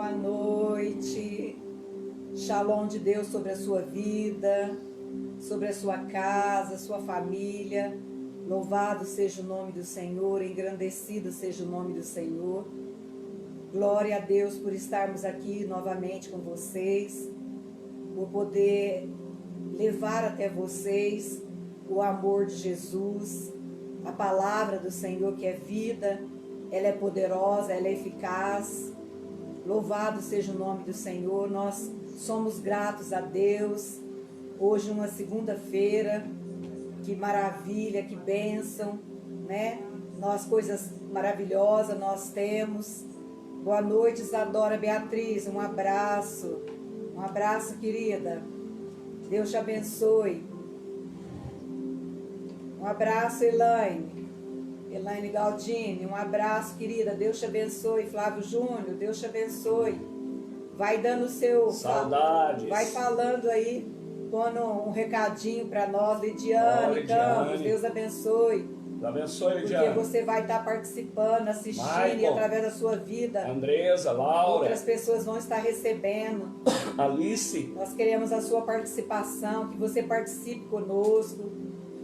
Boa noite. Shalom de Deus sobre a sua vida, sobre a sua casa, sua família. Louvado seja o nome do Senhor, engrandecido seja o nome do Senhor. Glória a Deus por estarmos aqui novamente com vocês, por poder levar até vocês o amor de Jesus, a palavra do Senhor que é vida, ela é poderosa, ela é eficaz. Louvado seja o nome do Senhor. Nós somos gratos a Deus. Hoje uma segunda-feira, que maravilha, que bênção, né? Nós coisas maravilhosas nós temos. Boa noite, Isadora Beatriz, um abraço querida. Deus te abençoe. Um abraço, Elaine Galdini, um abraço, querida. Deus te abençoe. Flávio Júnior, Deus te abençoe. Vai dando o seu... Saudades. Vai falando aí, pondo um recadinho para nós. Lidiane Campos, Deus abençoe. Deus abençoe, Lidiane. Porque você vai estar participando, assistindo, Michael, e através da sua vida, Andresa, Laura, outras pessoas vão estar recebendo. Alice. Nós queremos a sua participação, que você participe conosco,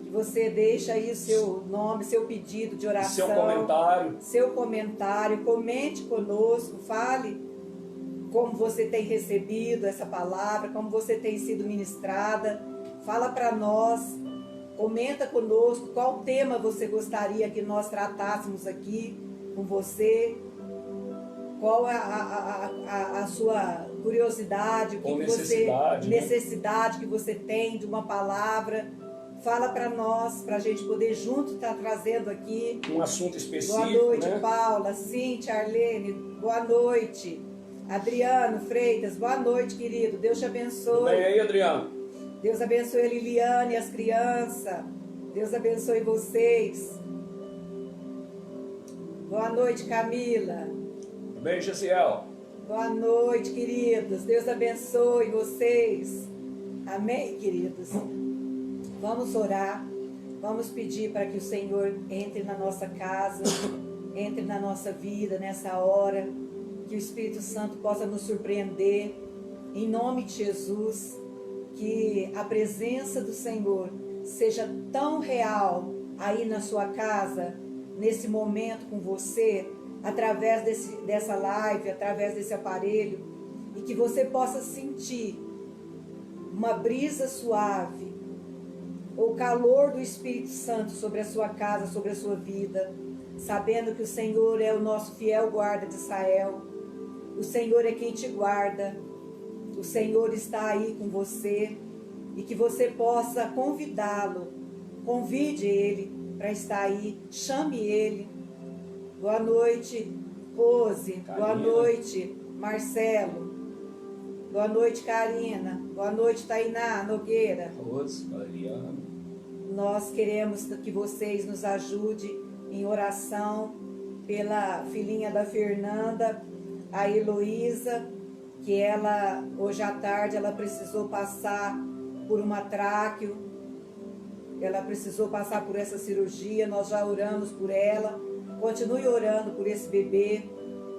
que você deixe aí o seu nome, seu pedido de oração, seu comentário, comente conosco, fale como você tem recebido essa palavra, como você tem sido ministrada. Fala para nós, comenta conosco qual tema você gostaria que nós tratássemos aqui com você, qual a sua curiosidade, o que necessidade que você tem de uma palavra. Fala para nós, para a gente poder junto estar trazendo aqui um assunto específico. Boa noite, né? Paula, Cíntia, Arlene, boa noite. Adriano Freitas, boa noite, querido. Deus te abençoe. Tudo bem aí, Adriano? Deus abençoe a Liliane e as crianças. Deus abençoe vocês. Boa noite, Camila. Tudo bem, Gesiel? Boa noite, queridos. Deus abençoe vocês. Amém, queridos? Vamos orar. Vamos pedir para que o Senhor entre na nossa casa, entre na nossa vida nessa hora. Que o Espírito Santo possa nos surpreender. Em nome de Jesus. Que a presença do Senhor seja tão real aí na sua casa, nesse momento com você, através dessa live, através desse aparelho, e que você possa sentir uma brisa suave, o calor do Espírito Santo sobre a sua casa, sobre a sua vida, sabendo que o Senhor é o nosso fiel guarda de Israel, o Senhor é quem te guarda, o Senhor está aí com você, e que você possa convidá-lo, convide ele para estar aí, chame ele. Boa noite, Rose, boa noite, Marcelo, boa noite, Karina, boa noite, Tainá Nogueira. Rose, Mariana. Nós queremos que vocês nos ajudem em oração pela filhinha da Fernanda, a Heloísa, que ela, hoje à tarde, ela precisou passar por uma tráqueo, ela precisou passar por essa cirurgia. Nós já oramos por ela. Continue orando por esse bebê,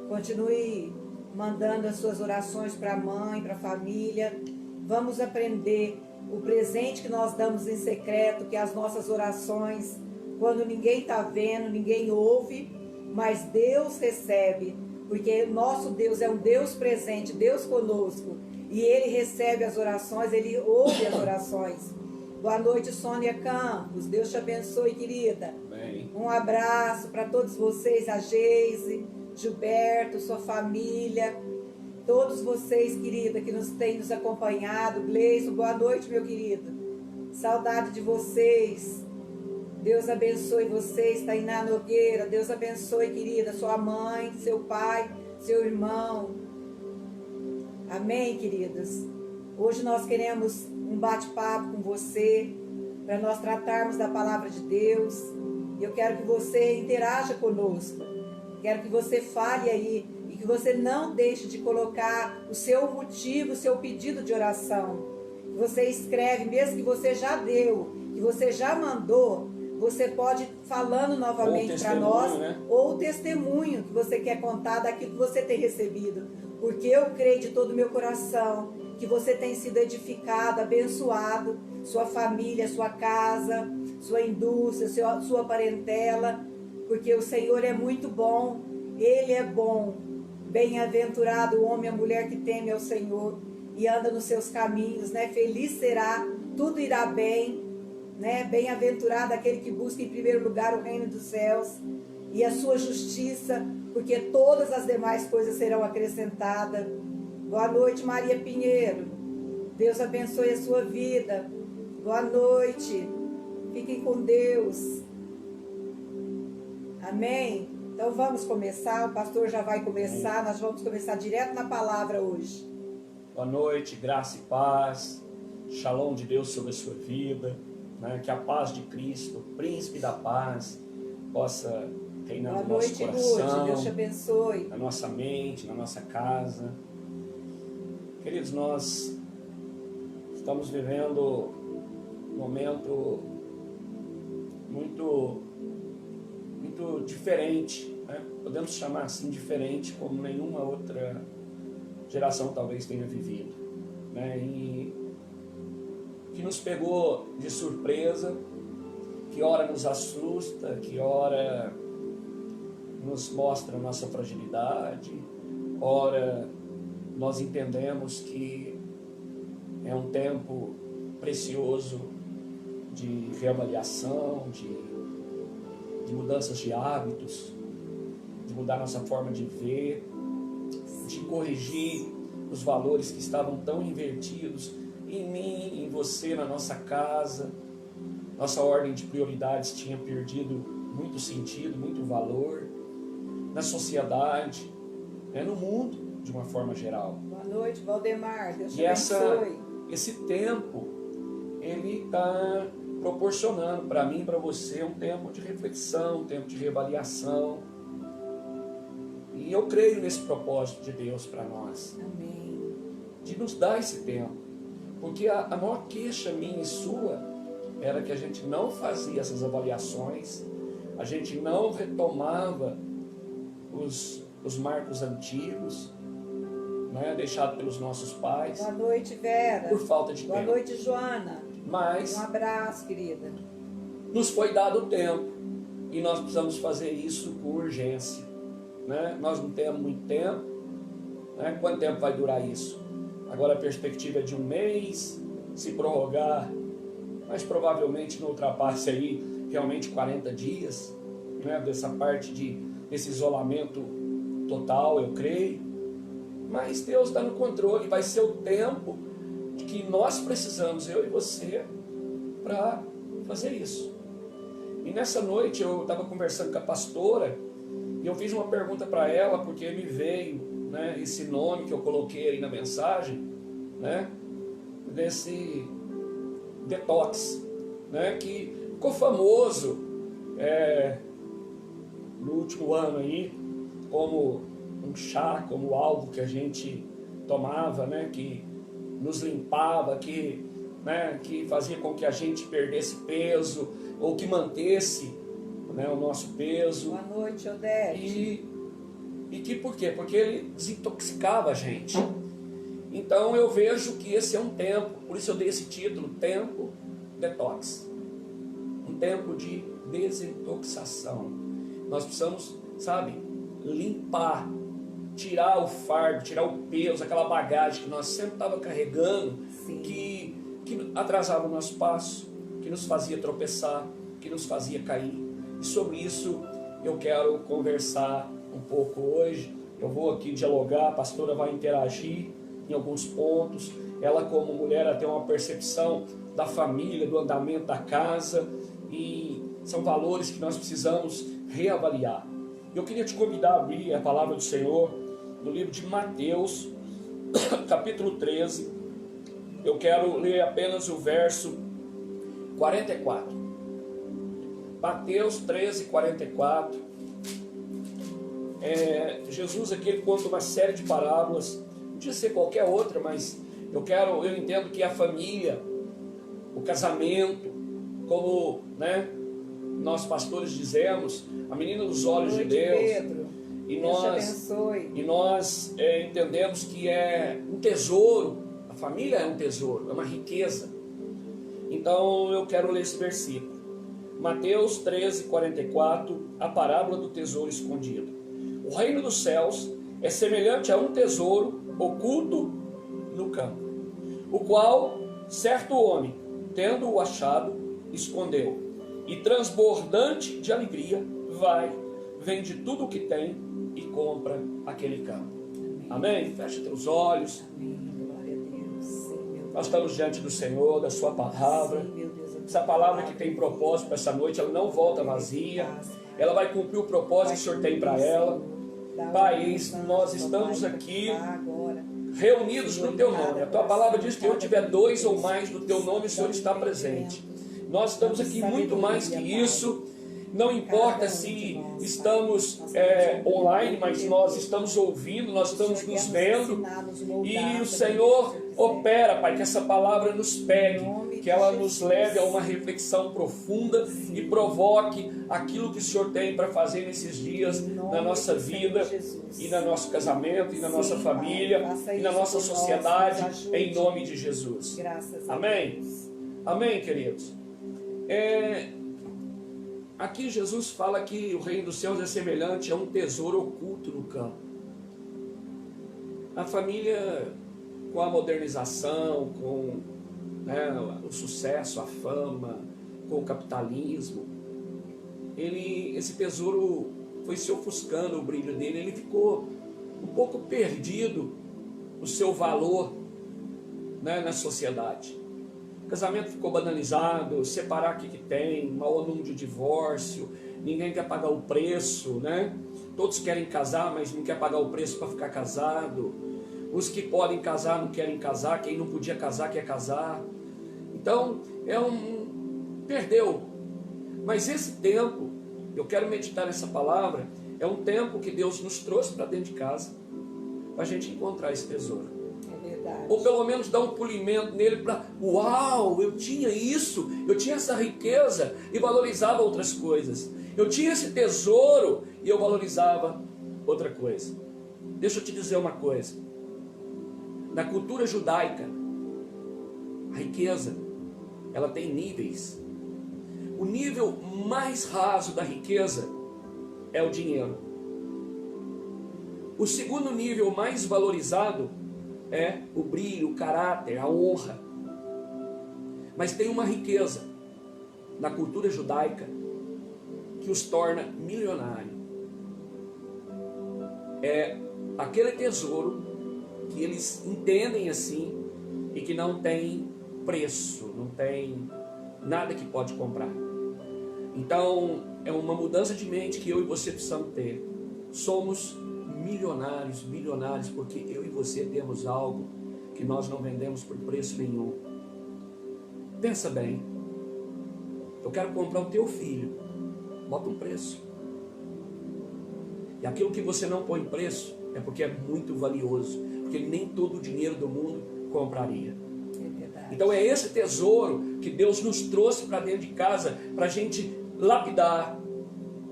continue mandando as suas orações para a mãe, para a família. Vamos aprender o presente que nós damos em secreto, que as nossas orações, quando ninguém está vendo, ninguém ouve, mas Deus recebe, porque nosso Deus é um Deus presente, Deus conosco, e Ele recebe as orações, Ele ouve as orações. Boa noite, Sônia Campos, Deus te abençoe, querida. Bem. Um abraço para todos vocês, a Geise, Gilberto, sua família, todos vocês, querida, que nos têm nos acompanhado. Gleison, boa noite, meu querido. Saudade de vocês. Deus abençoe vocês, Tainá Nogueira. Deus abençoe, querida, sua mãe, seu pai, seu irmão. Amém, queridas? Hoje nós queremos um bate-papo com você, para nós tratarmos da palavra de Deus. E eu quero que você interaja conosco. Quero que você fale aí e que você não deixe de colocar o seu motivo, o seu pedido de oração. Você escreve, mesmo que você já deu, que você já mandou, você pode falando novamente para testemunho, nós, né? ou o testemunho que você quer contar daquilo que você tem recebido. Porque eu creio de todo o meu coração que você tem sido edificado, abençoado, sua família, sua casa, sua indústria, sua parentela, porque o Senhor é muito bom, Ele é bom. Bem-aventurado o homem e a mulher que teme ao Senhor e anda nos seus caminhos, né? Feliz será, tudo irá bem, né? Bem-aventurado aquele que busca em primeiro lugar o reino dos céus e a sua justiça, porque todas as demais coisas serão acrescentadas. Boa noite, Maria Pinheiro. Deus abençoe a sua vida. Boa noite. Fiquem com Deus. Amém? Então vamos começar. O pastor já vai começar. Nós vamos começar direto na palavra hoje. Boa noite, graça e paz. Shalom de Deus sobre a sua vida. Né? Que a paz de Cristo, príncipe da paz, possa reinar no nosso coração. Boa noite, Ruth. Deus te abençoe. Na nossa mente, na nossa casa. Queridos, nós estamos vivendo um momento muito diferente, né? Podemos chamar assim diferente, como nenhuma outra geração talvez tenha vivido, né? E que nos pegou de surpresa, que ora nos assusta, que ora nos mostra a nossa fragilidade, ora nós entendemos que é um tempo precioso de reavaliação, de mudanças de hábitos, de mudar nossa forma de ver, de corrigir os valores que estavam tão invertidos em mim, em você, na nossa casa. Nossa ordem de prioridades tinha perdido muito sentido, muito valor na sociedade, né, no mundo de uma forma geral. Boa noite, Valdemar. Deus te E abençoe. esse tempo, ele está proporcionando para mim e para você um tempo de reflexão, um tempo de reavaliação. E eu creio nesse propósito de Deus para nós. Amém. De nos dar esse tempo. Porque a maior queixa minha e sua era que a gente não fazia essas avaliações, a gente não retomava os marcos antigos, né, deixados pelos nossos pais. Boa noite, Vera. Por falta de Boa tempo. noite, Joana. Mas Um abraço, querida. nos foi dado o tempo e nós precisamos fazer isso com urgência, né? Nós não temos muito tempo, né? Quanto tempo vai durar isso? Agora a perspectiva é de um mês, se prorrogar, mas provavelmente não ultrapasse aí realmente 40 dias, né? Dessa parte desse isolamento total, eu creio. Mas Deus está no controle, vai ser o tempo que nós precisamos, eu e você, para fazer isso. E nessa noite eu estava conversando com a pastora e eu fiz uma pergunta para ela, porque me veio, né, esse nome que eu coloquei aí na mensagem, né, desse detox, né, que ficou famoso no último ano aí, como um chá, como algo que a gente tomava, né, que nos limpava, que fazia com que a gente perdesse peso ou que mantesse, né, o nosso peso. Boa noite, Odete. E que por quê? Porque ele desintoxicava a gente. Então eu vejo que esse é um tempo, por isso eu dei esse título, Tempo Detox. Um tempo de desintoxicação. Nós precisamos, sabe, limpar, tirar o fardo, tirar o peso, aquela bagagem que nós sempre estávamos carregando, que atrasava o nosso passo, que nos fazia tropeçar, que nos fazia cair. E sobre isso eu quero conversar um pouco hoje. Eu vou aqui dialogar, a pastora vai interagir em alguns pontos. Ela, como mulher, ela tem uma percepção da família, do andamento da casa, e são valores que nós precisamos reavaliar. Eu queria te convidar a abrir a palavra do Senhor no livro de Mateus, capítulo 13. Eu quero ler apenas o verso 44. Mateus 13, 44. Jesus aqui ele conta uma série de parábolas. Não podia ser qualquer outra, mas eu entendo que a família, o casamento, como, né, nós pastores dizemos, a menina dos olhos de Boa noite, Deus. Pedro. E Deus te nós, abençoe. e nós entendemos que é um tesouro, a família é um tesouro, é uma riqueza. Então eu quero ler esse versículo. Mateus 13, 44, a parábola do tesouro escondido. O reino dos céus é semelhante a um tesouro oculto no campo, o qual certo homem, tendo-o achado, escondeu, e transbordante de alegria, vai, vende tudo o que tem e compra aquele campo. Amém? Feche teus olhos. Amém. Glória a Deus. Sim, meu Deus. Nós estamos diante do Senhor, da sua palavra. Sim, meu Deus. Essa palavra que tem propósito para essa noite, ela não volta vazia. Ela vai cumprir o propósito que o Senhor tem para ela. Pai, nós estamos aqui reunidos no Teu nome. A Tua palavra diz que eu tiver dois ou mais do Teu nome, o Senhor está presente. Nós estamos aqui muito mais que isso. Não importa se estamos online, mas nós estamos ouvindo, nós estamos nos vendo. E o Senhor opera, Pai, que essa palavra nos pegue, que ela nos leve a uma reflexão profunda e provoque aquilo que o Senhor tem para fazer nesses dias, na nossa vida, e no nosso casamento, e na nossa família, e na nossa sociedade, em nome de Jesus. Amém? Amém, queridos? Aqui Jesus fala que o reino dos céus é semelhante a um tesouro oculto no campo. A família, com a modernização, com o sucesso, a fama, com o capitalismo, esse tesouro foi se ofuscando, o brilho dele, ele ficou um pouco perdido o seu valor, na sociedade. O casamento ficou banalizado, separar o que tem, mau número de divórcio, ninguém quer pagar o preço, Todos querem casar, mas não quer pagar o preço para ficar casado. Os que podem casar não querem casar, quem não podia casar quer casar. Então, perdeu. Mas esse tempo, eu quero meditar nessa palavra, é um tempo que Deus nos trouxe para dentro de casa, para a gente encontrar esse tesouro. Ou pelo menos dar um polimento nele para, uau, eu tinha isso, eu tinha essa riqueza e valorizava outras coisas. Eu tinha esse tesouro e eu valorizava outra coisa. Deixa eu te dizer uma coisa. Na cultura judaica, a riqueza, ela tem níveis. O nível mais raso da riqueza é o dinheiro. O segundo nível mais valorizado é o brilho, o caráter, a honra. Mas tem uma riqueza na cultura judaica que os torna milionários. É aquele tesouro que eles entendem assim e que não tem preço, não tem nada que pode comprar. Então é uma mudança de mente que eu e você precisamos ter. Somos milionários, porque eu e você temos algo que nós não vendemos por preço nenhum. Pensa bem. Eu quero comprar o teu filho. Bota um preço. E aquilo que você não põe preço é porque é muito valioso, porque nem todo o dinheiro do mundo compraria. Então é esse tesouro que Deus nos trouxe para dentro de casa, para a gente lapidar,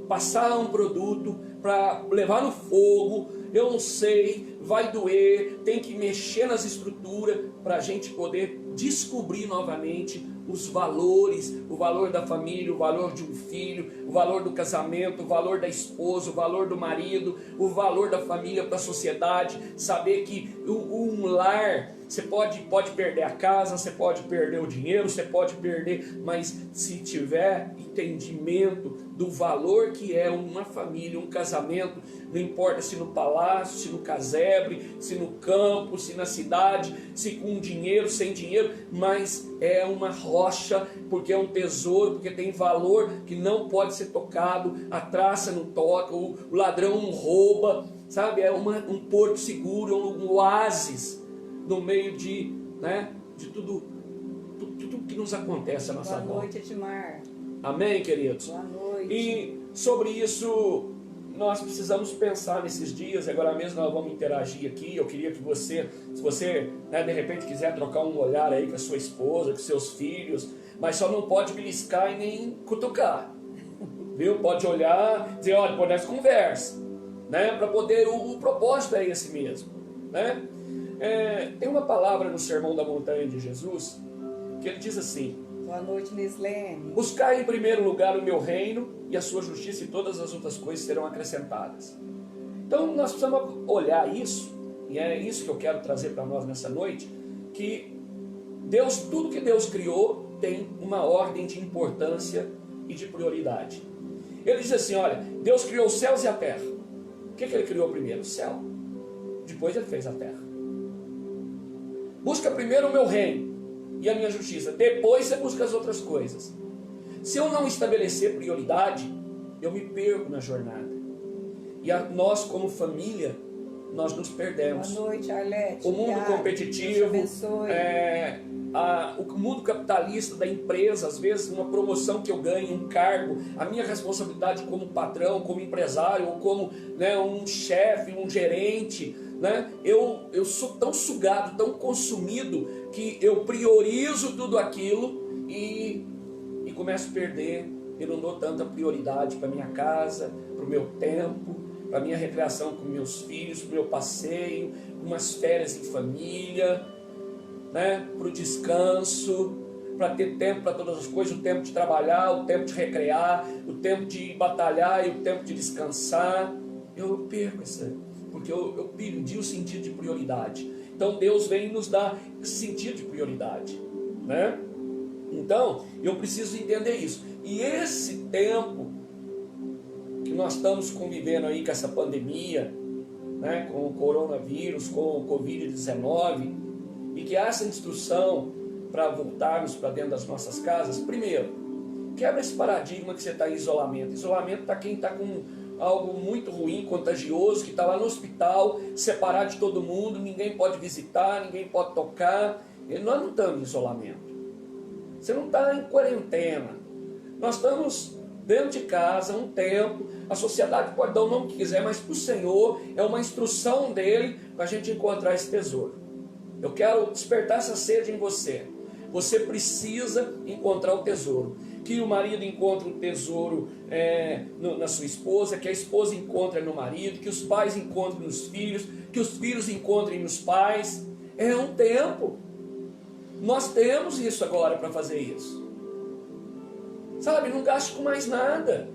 passar um produto, para levar no fogo. Eu não sei, vai doer, tem que mexer nas estruturas para a gente poder descobrir novamente os valores, o valor da família, o valor de um filho, o valor do casamento, o valor da esposa, o valor do marido, o valor da família para a sociedade. Saber que um lar, você pode perder a casa, você pode perder o dinheiro, você pode perder, mas se tiver entendimento do valor que é uma família, um casamento, não importa se no palácio, se no casebre, se no campo, se na cidade, se com dinheiro, sem dinheiro, mas é uma rocha, porque é um tesouro, porque tem valor que não pode ser tocado, a traça não toca, o ladrão não rouba, sabe? É um porto seguro, um oásis no meio de tudo que nos acontece à nossa volta. Boa noite, Edmar. Amém, queridos? Boa noite. E sobre isso nós precisamos pensar nesses dias. Agora mesmo nós vamos interagir aqui. Eu queria que você, se você de repente quiser trocar um olhar aí com a sua esposa, com seus filhos, mas só não pode beliscar e nem cutucar. viu? Pode olhar, dizer, olha, depois nós conversa, né? Para poder, o propósito é esse mesmo, né? Tem uma palavra no Sermão da Montanha de Jesus, que ele diz assim: Boa noite, Nislene. buscai em primeiro lugar o meu reino e a sua justiça, e todas as outras coisas serão acrescentadas. Então nós precisamos olhar isso, e é isso que eu quero trazer para nós nessa noite, que Deus, tudo que Deus criou tem uma ordem de importância e de prioridade. Ele diz assim, olha, Deus criou os céus e a terra. O que ele criou primeiro? O céu. Depois ele fez a terra. Busca primeiro o meu reino e a minha justiça. Depois você busca as outras coisas. Se eu não estabelecer prioridade, eu me perco na jornada. E nós, como família, nós nos perdemos. Boa noite, Arlete. O mundo competitivo, o mundo capitalista da empresa, às vezes uma promoção que eu ganho, um cargo, a minha responsabilidade como patrão, como empresário, ou como, né, um chefe, um gerente, né? Eu sou tão sugado, tão consumido, que eu priorizo tudo aquilo e começo a perder. Eu não dou tanta prioridade para minha casa, para o meu tempo, para a minha recreação com meus filhos, para o meu passeio, umas férias em família, né? Para o descanso, para ter tempo para todas as coisas, o tempo de trabalhar, o tempo de recrear, o tempo de batalhar e o tempo de descansar. Eu perco essa, porque eu perdi o sentido de prioridade. Então Deus vem nos dar esse sentido de prioridade, né? Então eu preciso entender isso. E esse tempo que nós estamos convivendo aí com essa pandemia, né, com o coronavírus, com o Covid-19, e que há essa instrução para voltarmos para dentro das nossas casas, primeiro, quebra esse paradigma que você está em isolamento. Isolamento está quem está com algo muito ruim, contagioso, que está lá no hospital, separado de todo mundo, ninguém pode visitar, ninguém pode tocar. Nós não estamos em isolamento. Você não está em quarentena. Nós estamos dentro de casa um tempo. A sociedade pode dar o nome que quiser, mas para o Senhor é uma instrução dele para a gente encontrar esse tesouro. Eu quero despertar essa sede em você. Você precisa encontrar o tesouro. Que o marido encontre o tesouro na sua esposa, que a esposa encontre no marido, que os pais encontrem nos filhos, que os filhos encontrem nos pais. É um tempo. Nós temos isso agora para fazer isso. Sabe, não gaste com mais nada.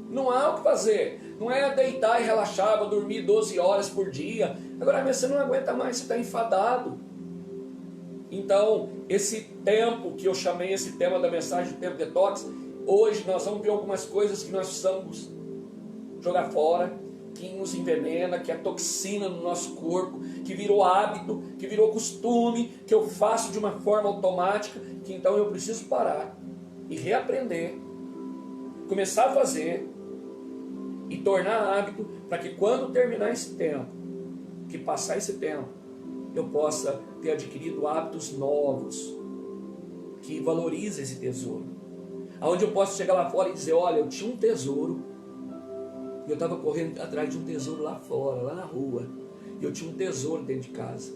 Não há o que fazer. Não é deitar e relaxar, vou dormir 12 horas por dia. Agora você não aguenta mais, você está enfadado. Então, esse tempo que eu chamei, esse tema da mensagem do Tempo Detox, hoje nós vamos ver algumas coisas que nós precisamos jogar fora, que nos envenena, que é toxina no nosso corpo, que virou hábito, que virou costume, que eu faço de uma forma automática, que então eu preciso parar e reaprender, começar a fazer e tornar hábito, para que quando terminar esse tempo, que passar esse tempo, eu possa ter adquirido hábitos novos, que valorizem esse tesouro. Onde eu posso chegar lá fora e dizer, olha, eu tinha um tesouro, e eu estava correndo atrás de um tesouro lá fora, lá na rua, e eu tinha um tesouro dentro de casa.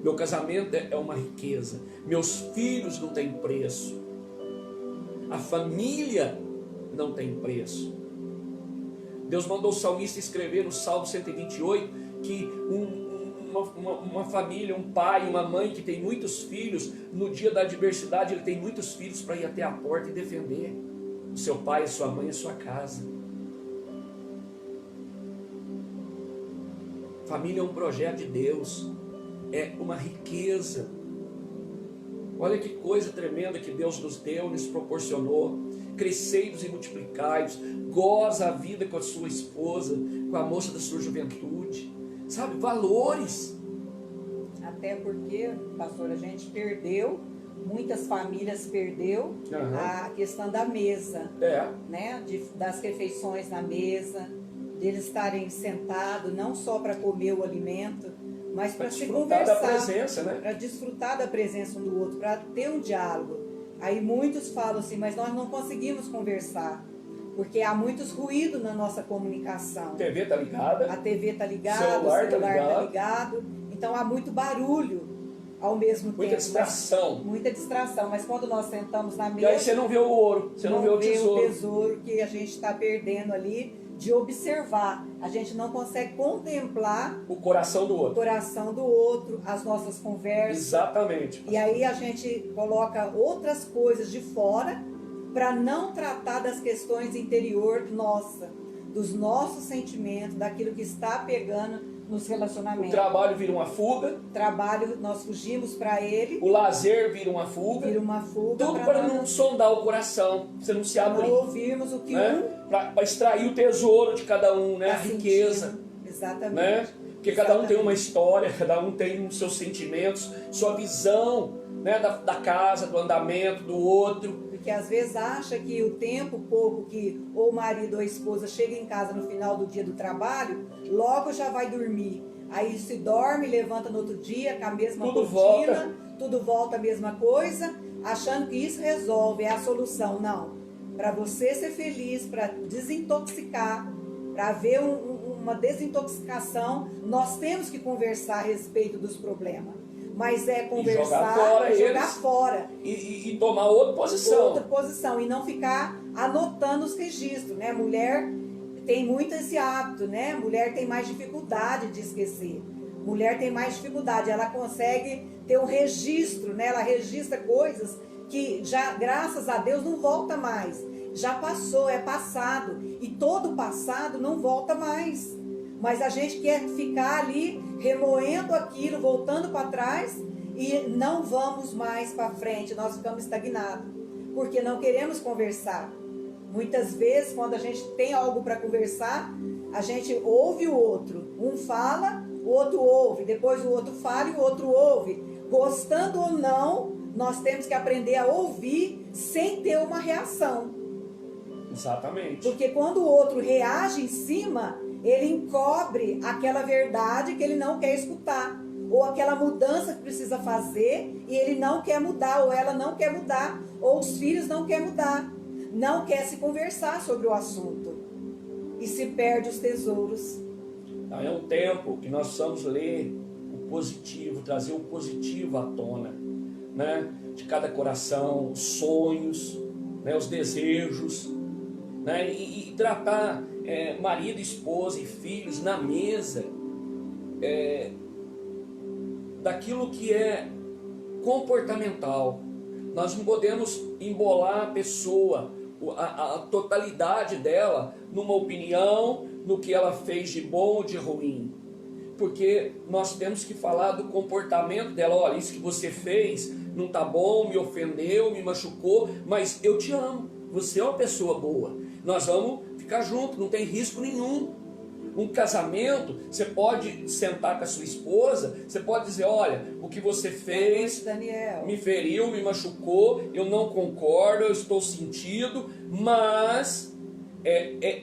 Meu casamento é uma riqueza, meus filhos não têm preço, a família não tem preço. Deus mandou o salmista escrever no Salmo 128 que uma família, um pai, uma mãe que tem muitos filhos, no dia da adversidade ele tem muitos filhos para ir até a porta e defender o seu pai, a sua mãe, a sua casa. Família é um projeto de Deus, é uma riqueza. Olha que coisa tremenda que Deus nos deu, nos proporcionou. Cresceiros e multiplicai-vos, goza a vida com a sua esposa, com a moça da sua juventude, sabe, valores. Até porque, pastor, a gente perdeu, muitas famílias perdeu a questão da mesa, né? Das refeições na mesa, deles estarem sentados, não só para comer o alimento, mas para se conversar, né? Para desfrutar da presença um do outro, para ter um diálogo. Aí muitos falam assim, mas nós não conseguimos conversar, porque há muitos ruídos na nossa comunicação. A TV está ligada. A TV está ligada, o celular está ligado. Então há muito barulho. ao mesmo Muita tempo. distração. Muita distração, mas quando nós sentamos na E mesa, aí você não vê o ouro, você não vê o tesouro. o tesouro que a gente está perdendo ali de observar. A gente não consegue contemplar O coração do o outro. coração do outro, as nossas conversas. Exatamente. E aí a gente coloca outras coisas de fora para não tratar das questões interior nossa, dos nossos sentimentos, daquilo que está pegando nos O relacionamentos. trabalho vira uma fuga, Trabalho, nós fugimos para ele, o lazer vira uma fuga, vira uma fuga tudo para não nós sondar o coração, pra você não se abrir, não ouvirmos o que né? Para extrair o tesouro de cada um, né? tá A riqueza, sentindo. Exatamente. né? Porque cada um tem uma Exatamente. história, cada um tem os seus sentimentos, sua visão, né? Da casa, do andamento do outro. Porque às vezes acha que o tempo pouco que ou o marido ou a esposa chega em casa no final do dia do trabalho, logo já vai dormir. Aí se dorme, levanta no outro dia com a mesma Tudo rotina, tudo volta a mesma coisa, achando que isso resolve, é a solução. Não. Para você ser feliz, para desintoxicar, para haver uma desintoxicação, nós temos que conversar a respeito dos problemas. Mas é conversar, fora jogar eles. fora. E tomar outra posição. Outra posição, e não ficar anotando os registros, né? Mulher tem muito esse hábito, né? Mulher tem mais dificuldade de esquecer. Mulher tem mais dificuldade, ela consegue ter um registro, né? Ela registra coisas que já, graças a Deus, não volta mais. Já passou, é passado. E todo passado não volta mais. Mas a gente quer ficar ali remoendo aquilo, voltando para trás e não vamos mais para frente, nós ficamos estagnados, porque não queremos conversar. Muitas vezes, quando a gente tem algo para conversar, a gente ouve o outro. Um fala, o outro ouve, depois o outro fala e o outro ouve. Gostando ou não, nós temos que aprender a ouvir sem ter uma reação. Exatamente. Porque quando o outro reage em cima, ele encobre aquela verdade que ele não quer escutar, ou aquela mudança que precisa fazer e ele não quer mudar, ou ela não quer mudar, ou os filhos não querem mudar, não quer se conversar sobre o assunto e se perde os tesouros. Então, é um tempo que nós precisamos ler o positivo, trazer o positivo à tona, né? De cada coração, os sonhos, né? Os desejos, né? E tratar marido, esposa e filhos na mesa daquilo que é comportamental. Nós não podemos embolar a pessoa, a totalidade dela, numa opinião, no que ela fez de bom ou de ruim. Porque nós temos que falar do comportamento dela. Olha, isso que você fez não está bom, me ofendeu, me machucou, mas eu te amo, você é uma pessoa boa. Nós vamos ficar juntos, não tem risco nenhum. Um casamento, você pode sentar com a sua esposa, você pode dizer, olha, o que você fez Daniel, me feriu, me machucou, eu não concordo, eu estou sentido, mas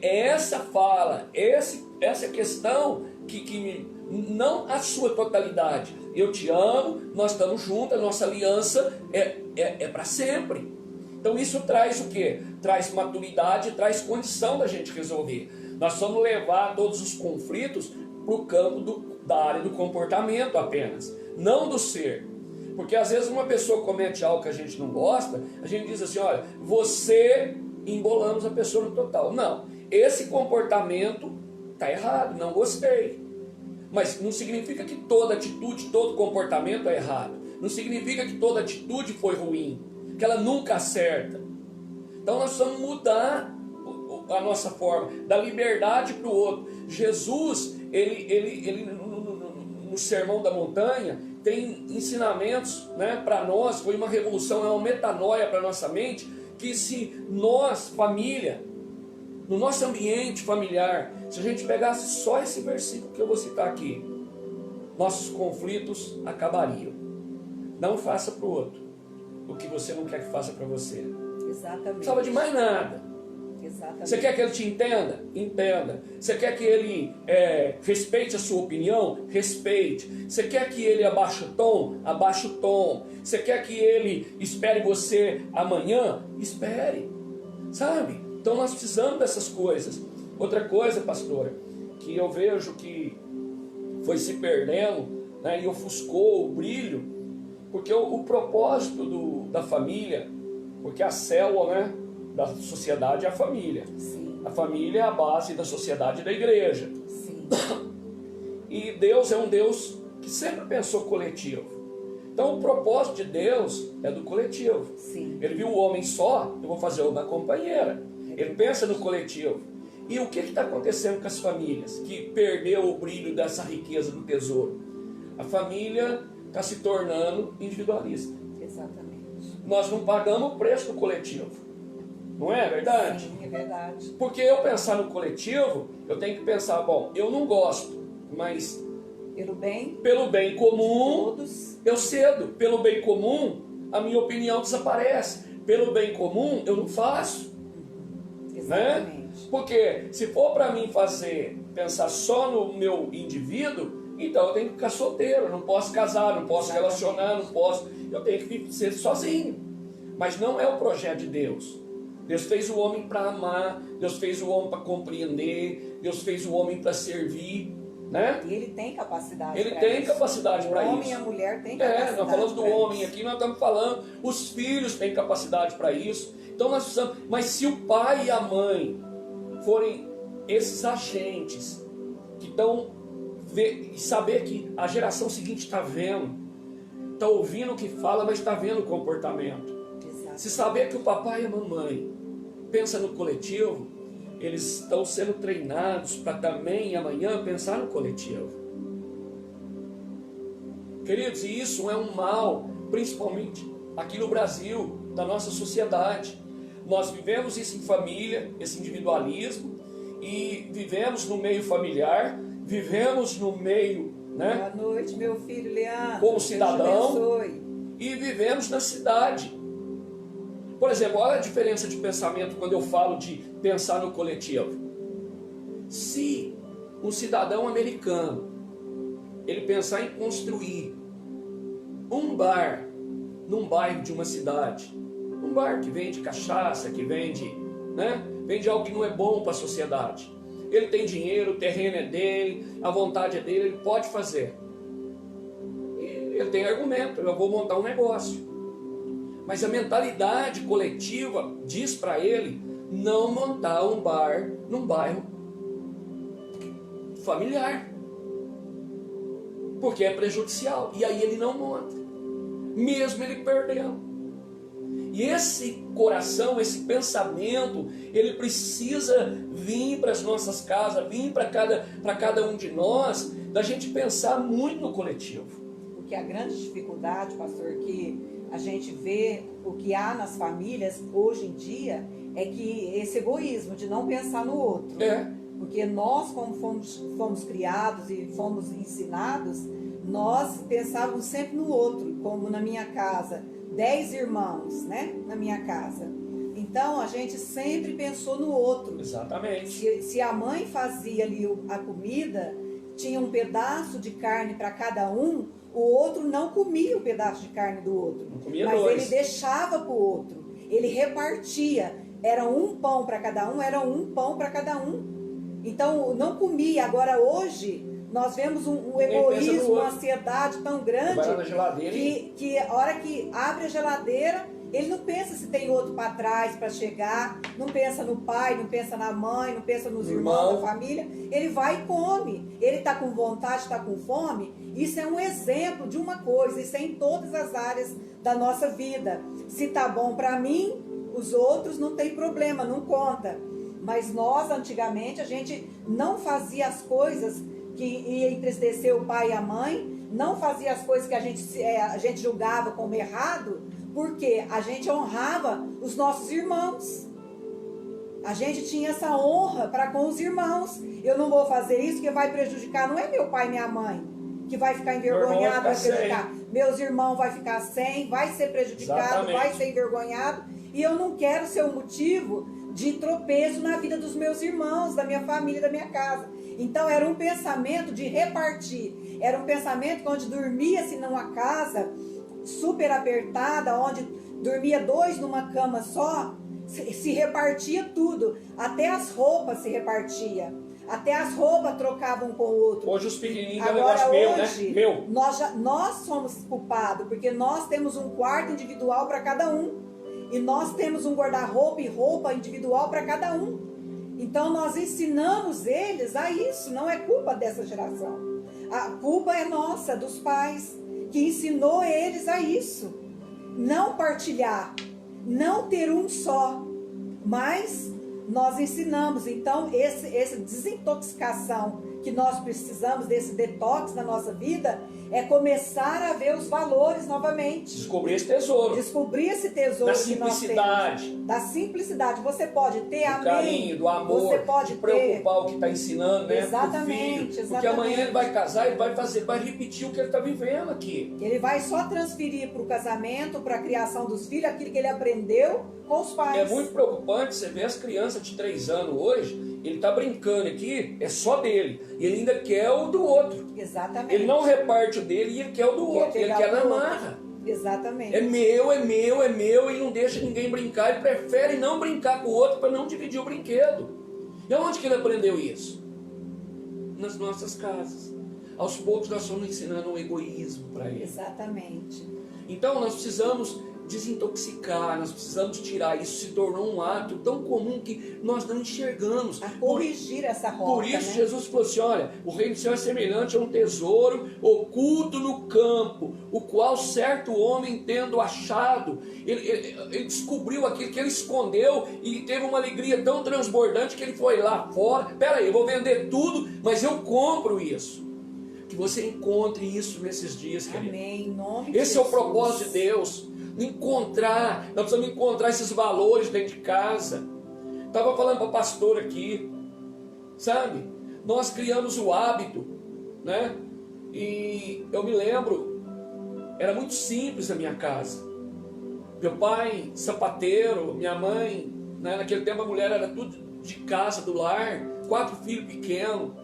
essa fala, essa questão que não a sua totalidade. Eu te amo, nós estamos juntos, a nossa aliança é para sempre. Então isso traz o quê? Traz maturidade, traz condição da gente resolver. Nós vamos levar todos os conflitos para o campo da área do comportamento apenas, não do ser. Porque às vezes uma pessoa comete algo que a gente não gosta, a gente diz assim, olha, você embolamos a pessoa no total. Não, esse comportamento está errado, não gostei. Mas não significa que toda atitude, todo comportamento é errado. Não significa que toda atitude foi ruim, que ela nunca acerta. Então nós precisamos mudar a nossa forma, da liberdade para o outro. Jesus, ele no Sermão da Montanha, tem ensinamentos, né, para nós, foi uma revolução, é uma metanoia para a nossa mente, que se nós, família, no nosso ambiente familiar, se a gente pegasse só esse versículo que eu vou citar aqui, nossos conflitos acabariam. Não faça para o outro o que você não quer que faça para você. exatamente. Não precisava de mais nada. Exatamente. Você quer que ele te entenda? Entenda. Você quer que ele respeite a sua opinião? Respeite. Você quer que ele abaixe o tom? Abaixe o tom. Você quer que ele espere você amanhã? Espere. Sabe? Então nós precisamos dessas coisas. Outra coisa, pastora, que eu vejo que foi se perdendo, né, e ofuscou o brilho, Porque o propósito da família, porque a célula, né, da sociedade é a família. Sim. A família é a base da sociedade e da igreja. Sim. E Deus é um Deus que sempre pensou coletivo. Então o propósito de Deus é do coletivo. Sim. Ele viu o homem só, eu vou fazer uma companheira. Ele pensa no coletivo. E o que está acontecendo com as famílias que perdeu o brilho dessa riqueza do tesouro? A família está se tornando individualista. Exatamente. Nós não pagamos o preço do coletivo. Não é verdade? Sim, é verdade. Porque eu pensar no coletivo, eu tenho que pensar, bom, eu não gosto, mas pelo bem comum, todos. eu cedo. Pelo bem comum, a minha opinião desaparece. Pelo bem comum, eu não faço. Exatamente. Né? Porque se for para mim pensar só no meu indivíduo, então eu tenho que ficar solteiro, não posso casar, não posso relacionar, não posso. Eu tenho que ser sozinho. Mas não é o projeto de Deus. Deus fez o homem para amar, Deus fez o homem para compreender, Deus fez o homem para servir, né? E ele tem capacidade. Ele tem capacidade para isso. O homem e a mulher têm capacidade. Nós falamos do homem aqui, nós estamos falando, os filhos têm capacidade para isso. Então nós precisamos. Mas se o pai e a mãe forem esses agentes que estão e saber que a geração seguinte está vendo, está ouvindo o que fala, mas está vendo o comportamento. Exato. Se saber que o papai e a mamãe pensam no coletivo, eles estão sendo treinados para também amanhã pensar no coletivo. Queridos, e isso é um mal, principalmente aqui no Brasil, da nossa sociedade. Nós vivemos isso em família, esse individualismo, e vivemos no meio familiar, vivemos no meio, né? Boa noite, meu filho Leandro. Como cidadão, Deus te abençoe. e vivemos na cidade. Por exemplo, olha a diferença de pensamento quando eu falo de pensar no coletivo. Se um cidadão americano ele pensar em construir um bar num bairro de uma cidade, um bar que vende cachaça, que vende, né, vende algo que não é bom para a sociedade. Ele tem dinheiro, o terreno é dele, a vontade é dele, ele pode fazer. E ele tem argumento, eu vou montar um negócio. Mas a mentalidade coletiva diz para ele não montar um bar num bairro familiar. Porque é prejudicial. E aí ele não monta. Mesmo ele perdendo. E esse coração, esse pensamento, ele precisa vir para as nossas casas, vir para cada um de nós, da gente pensar muito no coletivo. Porque a grande dificuldade, pastor, que a gente vê, o que há nas famílias hoje em dia, é que esse egoísmo de não pensar no outro. É. Porque nós, como fomos criados e fomos ensinados, nós pensávamos sempre no outro, como na minha casa. 10 irmãos, né? Na minha casa. Então, a gente sempre pensou no outro. Exatamente. Se a mãe fazia ali a comida, tinha um pedaço de carne para cada um, o outro não comia o pedaço de carne do outro. Não comia mas dois. Ele deixava para o outro. Ele repartia. Era um pão para cada um, era um pão para cada um. Então, não comia. Agora, hoje, nós vemos um egoísmo, uma ansiedade tão grande que a hora que abre a geladeira, ele não pensa se tem outro para trás para chegar, não pensa no pai, não pensa na mãe, não pensa nos irmãos da família. Ele vai e come. Ele está com vontade, está com fome. Isso é um exemplo de uma coisa. Isso é em todas as áreas da nossa vida. Se está bom para mim, os outros não tem problema, não conta. Mas nós, antigamente, a gente não fazia as coisas que ia entristecer o pai e a mãe, não fazia as coisas que a gente julgava como errado, porque a gente honrava os nossos irmãos. A gente tinha essa honra para com os irmãos. Eu não vou fazer isso porque vai prejudicar, não é meu pai e minha mãe que vai ficar envergonhado, vai prejudicar. Meus irmãos vai ficar sem, vai ser prejudicado, exatamente, vai ser envergonhado. E eu não quero ser um motivo de tropeço na vida dos meus irmãos, da minha família, da minha casa. Então era um pensamento de repartir. Era um pensamento onde dormia-se numa casa super apertada, onde dormia 2 numa cama só, se repartia tudo. Até as roupas se repartia. Até as roupas trocavam um com o outro. Hoje os pequenininhos têm um Agora negócio meu, hoje, né? Meu. nós somos culpados, porque nós temos um quarto individual para cada um. E nós temos um guarda-roupa e roupa individual para cada um. Então nós ensinamos eles a isso, não é culpa dessa geração. A culpa é nossa, dos pais, que ensinou eles a isso. Não partilhar, não ter um só, mas nós ensinamos. Então essa desintoxicação que nós precisamos, desse detox na nossa vida, é começar a ver os valores novamente. Descobrir esse tesouro. Descobrir esse tesouro Da que nós simplicidade. temos. Da simplicidade. Você pode ter, Do amém. carinho, do amor, Você pode de preocupar o que está ensinando, né? Exatamente, pro filho. Porque exatamente. amanhã ele vai casar, ele vai repetir o que ele está vivendo aqui. Ele vai só transferir para o casamento, para a criação dos filhos, aquilo que ele aprendeu com os pais. É muito preocupante você ver as crianças de 3 anos hoje, ele está brincando aqui, é só dele. E ele ainda quer o do outro. Exatamente. Ele não reparte o dele e ele quer o do outro. Ele quer na marra. Exatamente. É meu, é meu, é meu. E não deixa ninguém brincar. Ele prefere não brincar com o outro para não dividir o brinquedo. E aonde que ele aprendeu isso? Nas nossas casas. Aos poucos nós estamos ensinando o egoísmo para ele. Exatamente. Então nós precisamos desintoxicar, nós precisamos tirar. Isso se tornou um hábito tão comum que nós não enxergamos. A corrigir essa rota. Por isso né? Jesus falou assim, olha, o reino do céu é semelhante a um tesouro oculto no campo, o qual certo homem tendo achado, ele descobriu aquilo que ele escondeu e teve uma alegria tão transbordante que ele foi lá fora. Peraí, eu vou vender tudo, mas eu compro isso. Que você encontre isso nesses dias, querido. Amém. Em nome de Esse é o Jesus. propósito de Deus. Nós precisamos encontrar esses valores dentro de casa. Estava falando para o pastor aqui, sabe? Nós criamos o hábito, né? E eu me lembro, era muito simples a minha casa. Meu pai, sapateiro, minha mãe, né? Naquele tempo a mulher era tudo de casa, do lar, 4 filhos pequenos.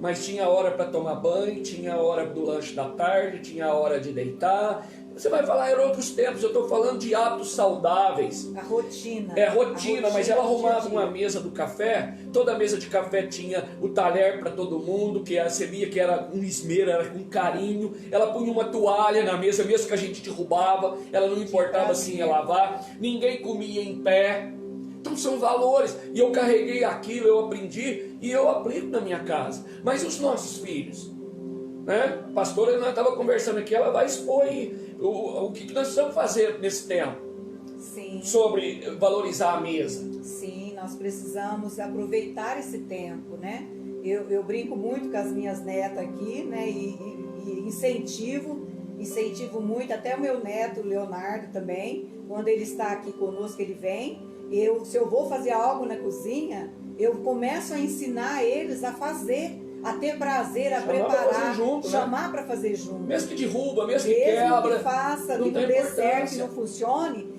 Mas tinha hora para tomar banho, tinha hora do lanche da tarde, tinha hora de deitar. Você vai falar, eram outros tempos, eu estou falando de hábitos saudáveis. A rotina. É rotina, mas ela arrumava do dia a dia. uma mesa do café, toda mesa de café tinha o talher para todo mundo, que você via que era um esmero, era com carinho. Ela punha uma toalha na mesa, mesmo que a gente derrubava, ela não importava se ia lavar. Ninguém comia em pé. Então são valores, e eu carreguei aquilo, eu aprendi, e eu aplico na minha casa. Mas os nossos filhos? Né? A pastora, nós estava conversando aqui, ela vai expor aí o que nós precisamos fazer nesse tempo. Sim. Sobre valorizar a mesa. Sim, nós precisamos aproveitar esse tempo, né? Eu brinco muito com as minhas netas aqui, né? E incentivo muito, até o meu neto, Leonardo, também. Quando ele está aqui conosco, ele vem. Se eu vou fazer algo na cozinha, eu começo a ensinar eles a fazer, a ter prazer, a preparar, chamar para fazer junto. Mesmo que derruba, mesmo que quebra, mesmo que faça, que não dê certo, que não funcione,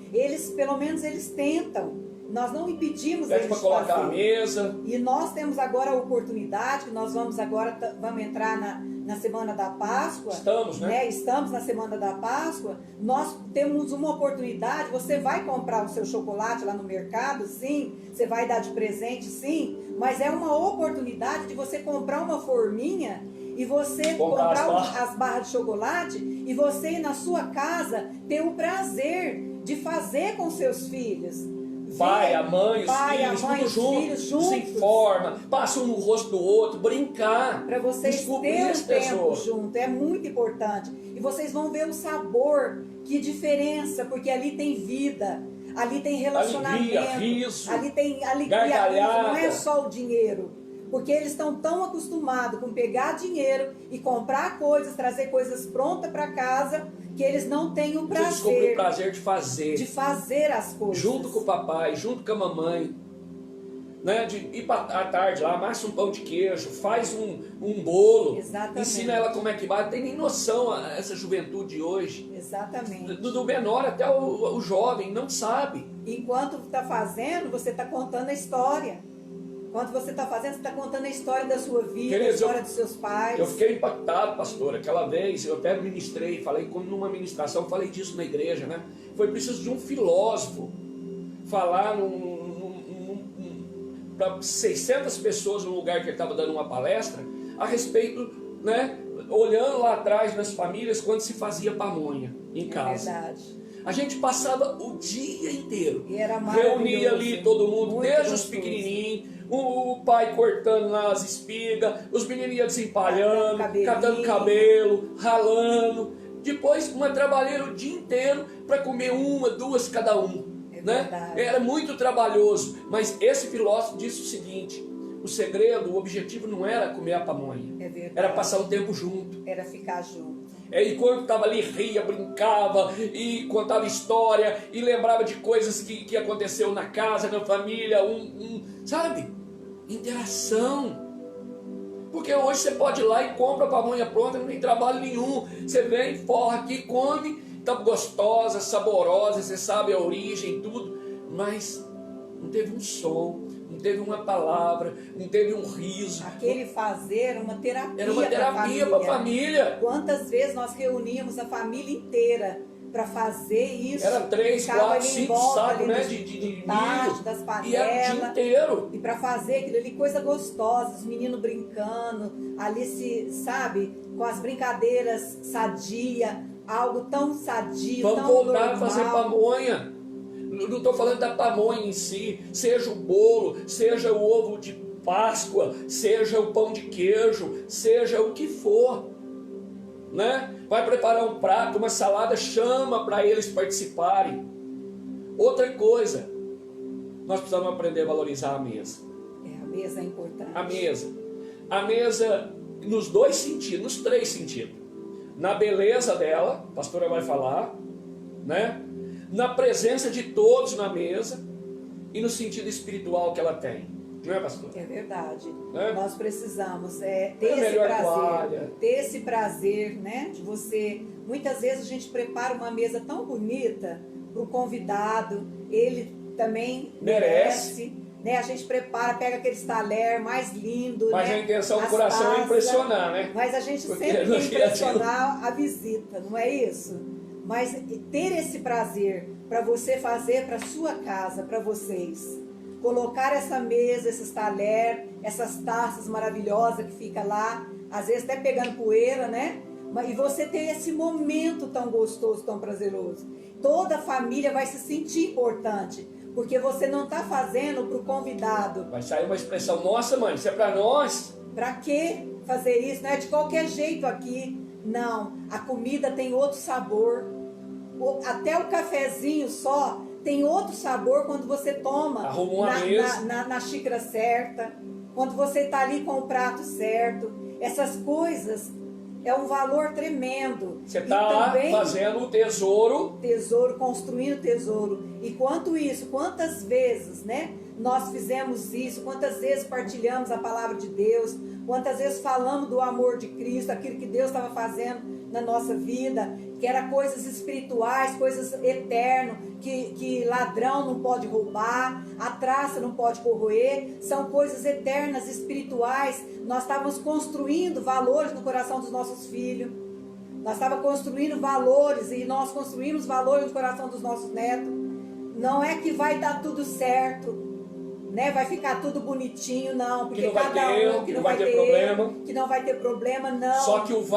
pelo menos eles tentam. Nós não impedimos eles de fazer. Para colocar a mesa. E nós temos agora a oportunidade, que nós vamos entrar na Semana da Páscoa. Estamos, né? Estamos na Semana da Páscoa. Nós temos uma oportunidade. Você vai comprar o seu chocolate lá no mercado, sim. Você vai dar de presente, sim. Mas é uma oportunidade de você comprar uma forminha e você comprar as barras de chocolate e você ir na sua casa ter o prazer de fazer com seus filhos. Pai, a mãe, os filhos, tudo junto, se informa, passa um no rosto do outro, brincar. Para vocês terem um tempo junto, é muito importante. E vocês vão ver o sabor, que diferença, porque ali tem vida, ali tem relacionamento, alegria, riso, ali tem alegria, riso, não é só o dinheiro. Porque eles estão tão acostumados com pegar dinheiro e comprar coisas, trazer coisas prontas para casa, que eles não têm o prazer. Descobrir o prazer de fazer. De fazer as coisas. Junto com o papai, junto com a mamãe. Né? De ir à tarde lá, amassa um pão de queijo, faz um bolo. Exatamente. Ensina ela como é que vai. Não tem nem noção essa juventude hoje. Exatamente. Do menor até o jovem, não sabe. Enquanto está fazendo, você está contando a história. Enquanto você está fazendo, você está contando a história da sua vida, a história dos seus pais. Eu fiquei impactado, pastor. Aquela vez, eu até ministrei, falei como numa ministração, falei disso na igreja, né? Foi preciso de um filósofo falar para 600 pessoas no lugar que ele estava dando uma palestra a respeito, né, olhando lá atrás nas famílias quando se fazia pamonha em casa. É verdade. A gente passava o dia inteiro, E era reunia ali todo mundo, muito desde os gostoso. pequenininhos, o pai cortando lá as espigas, os menininhos desempalhando, catando cabelo, ralando. Depois uma trabalheira o dia inteiro para comer uma, duas cada um. Né? Era muito trabalhoso, mas esse filósofo disse o seguinte: o segredo, o objetivo não era comer a pamonha, era passar um tempo junto, era ficar junto. E quando estava ali ria, brincava e contava história e lembrava de coisas que aconteceu na casa, na família, sabe? Interação. Porque hoje você pode ir lá e compra a pamonha pronta, não tem trabalho nenhum. Você vem, forra aqui, come, tá gostosa, saborosa, você sabe a origem, tudo, mas não teve um som, não teve uma palavra, não teve um riso. Aquele fazer era uma terapia. Era uma terapia para a família. Quantas vezes nós reuníamos a família inteira para fazer isso? Era 3, 4, 5 sacos, né, de milho, das panelas, e era o dia inteiro. E para fazer aquilo ali, coisa gostosa, os meninos brincando, ali sabe, com as brincadeiras sadia, algo tão sadio, vamos tão voltar normal. a fazer pamonha. Não estou falando da pamonha em si, seja o bolo, seja o ovo de Páscoa, seja o pão de queijo, seja o que for, né? Vai preparar um prato, uma salada, chama para eles participarem. Outra coisa, nós precisamos aprender a valorizar a mesa. A mesa é importante. A mesa nos 2 sentidos, nos 3 sentidos. Na beleza dela, a pastora vai falar, né? Na presença de todos na mesa e no sentido espiritual que ela tem. Não é, pastor? É verdade. É? Nós precisamos ter esse prazer. Ter esse prazer, né? De você... Muitas vezes a gente prepara uma mesa tão bonita para o convidado. Ele também merece. Né? A gente prepara, pega aqueles talher mais lindo. Mas né? A intenção do coração é impressionar, né? Mas a gente sempre quer impressionar a visita, não é isso? Mas ter esse prazer para você fazer para sua casa, para vocês. Colocar essa mesa, esses talher, essas taças maravilhosas que fica lá, às vezes até pegando poeira, né? E você ter esse momento tão gostoso, tão prazeroso. Toda a família vai se sentir importante, porque você não está fazendo para o convidado. Vai sair uma expressão: nossa, mãe, isso é para nós? Para que fazer isso? Não é de qualquer jeito aqui. Não, a comida tem outro sabor. Até o cafezinho só tem outro sabor quando você toma na xícara certa, quando você está ali com o prato certo. Essas coisas é um valor tremendo. Você está fazendo o tesouro. Tesouro, construindo tesouro. E quanto isso, quantas vezes, né? Nós fizemos isso, quantas vezes partilhamos a palavra de Deus, quantas vezes falamos do amor de Cristo, aquilo que Deus estava fazendo na nossa vida, que era coisas espirituais, coisas eternas, que ladrão não pode roubar, a traça não pode corroer, são coisas eternas, espirituais. Nós estávamos construindo valores no coração dos nossos filhos, nós estávamos construindo valores, e nós construímos valores no coração dos nossos netos. Não é que vai dar tudo certo, né? Vai ficar tudo bonitinho, não, porque que não vai ter problema, não. Só que os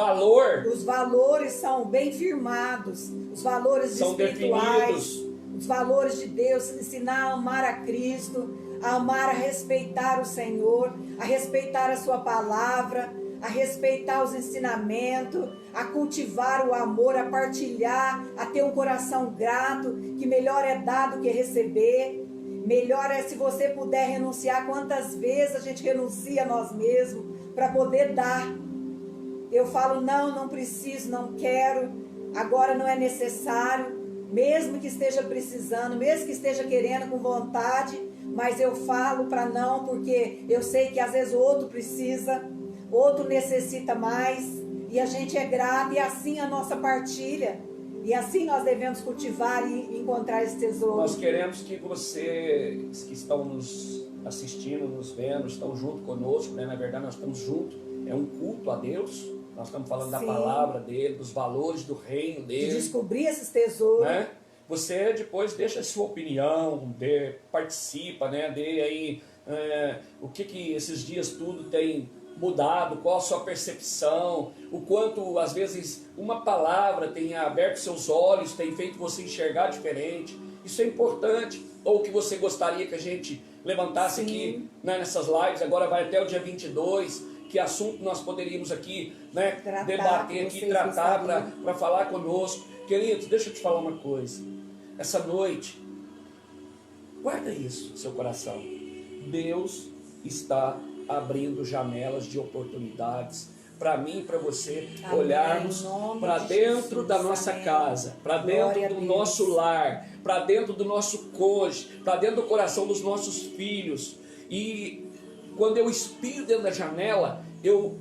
valores são bem firmados, os valores são espirituais, definidos. Os valores de Deus, ensinar a amar a Cristo, a amar, a respeitar o Senhor, a respeitar a sua palavra, a respeitar os ensinamentos, a cultivar o amor, a partilhar, a ter um coração grato, que melhor é dar do que receber. Melhor é se você puder renunciar. Quantas vezes a gente renuncia a nós mesmos para poder dar. Eu falo, não preciso, não quero, agora não é necessário, mesmo que esteja precisando, mesmo que esteja querendo com vontade, mas eu falo para não, porque eu sei que às vezes o outro precisa, outro necessita mais, e a gente é grato, e assim a nossa partilha. E assim nós devemos cultivar e encontrar esse tesouro. Nós queremos que vocês que estão nos assistindo, nos vendo, estão junto conosco, né? Na verdade nós estamos juntos, é um culto a Deus. Nós estamos falando da palavra dele, dos valores do reino dele. De descobrir esses tesouros. Né? Você depois deixa a sua opinião, participa, né? Dê aí o que esses dias tudo tem mudado, qual a sua percepção, o quanto às vezes uma palavra tem aberto seus olhos, tem feito você enxergar diferente. Isso é importante. Ou que você gostaria que a gente levantasse aqui, né, nessas lives, agora vai até o dia 22, que assunto nós poderíamos aqui, né, debater aqui, tratar para falar conosco. Queridos, deixa eu te falar uma coisa. Essa noite, guarda isso no seu coração. Deus está abrindo janelas de oportunidades para mim e para você. Amém. Olharmos para dentro da nossa casa, para dentro do nosso lar, para dentro do nosso cônjuge, para dentro do coração dos nossos filhos. E quando eu espio dentro da janela, eu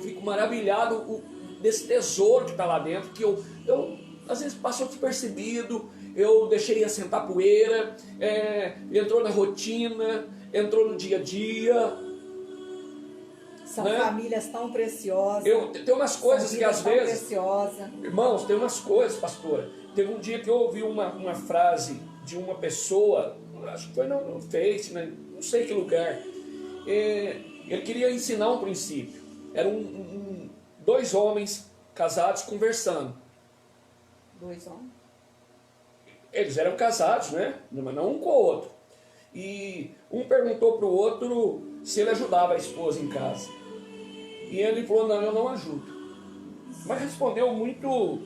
fico maravilhado desse tesouro que está lá dentro, que eu às vezes passou despercebido, eu deixei assentar poeira, entrou na rotina, entrou no dia a dia. São famílias tão preciosas. Tem umas coisas que às vezes... Preciosa. Irmãos, tem umas coisas, pastora. Teve um dia que eu ouvi uma frase de uma pessoa, acho que foi no Face, né? Não sei que lugar. Ele queria ensinar um princípio. Eram dois homens casados conversando. Dois homens? Eles eram casados, né? Mas não um com o outro. E um perguntou para o outro se ele ajudava a esposa em casa. E ele falou, não, eu não ajudo. Mas respondeu muito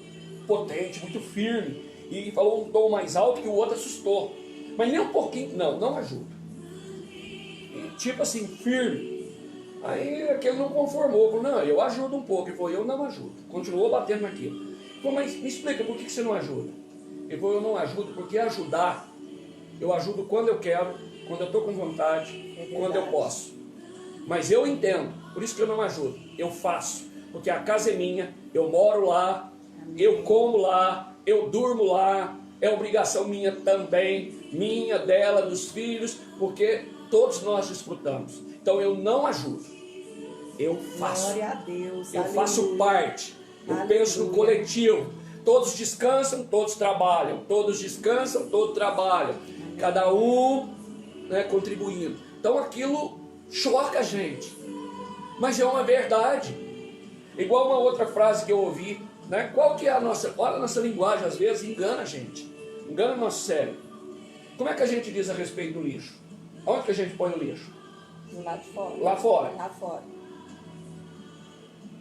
potente, muito firme. E falou um tom mais alto que o outro assustou. Mas nem um pouquinho, não ajudo. E, tipo assim, firme. Aí aquele não conformou, falou, não, eu ajudo um pouco. Ele falou, eu não ajudo. Continuou batendo naquilo. Ele falou, mas me explica, por que você não ajuda? Ele falou, eu não ajudo porque ajudar, eu ajudo quando eu quero, quando eu estou com vontade, quando eu posso. Mas eu entendo, por isso que eu não ajudo. Eu faço, porque a casa é minha, eu moro lá, eu como lá, eu durmo lá, é obrigação minha também, minha, dela, dos filhos, porque todos nós desfrutamos. Então eu não ajudo, eu faço. Glória a Deus. Eu Aleluia. faço parte, eu penso no coletivo. Todos descansam, todos trabalham. Todos descansam, todos trabalham. Cada um, né, contribuindo. Então aquilo choca a gente. Mas é uma verdade. Igual uma outra frase que eu ouvi, né? Qual que é a nossa... Olha a nossa linguagem, às vezes, engana a gente. Engana o nosso cérebro. Como é que a gente diz a respeito do lixo? Onde que a gente põe o lixo? Do lado de fora. Lá fora. Lá fora.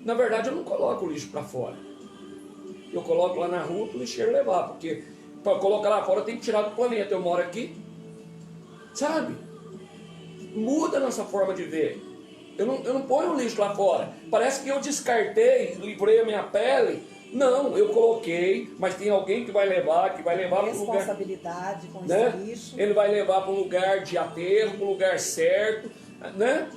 Na verdade, eu não coloco o lixo para fora. Eu coloco lá na rua para o lixeiro levar, porque para colocar lá fora tem que tirar do planeta. Eu moro aqui, sabe? Muda a nossa forma de ver. Eu não ponho o lixo lá fora. Parece que eu descartei, livrei a minha pele. Não, eu coloquei, mas tem alguém que vai levar para um lugar... Responsabilidade com né? esse lixo. Ele vai levar para um lugar de aterro, para um lugar certo, né?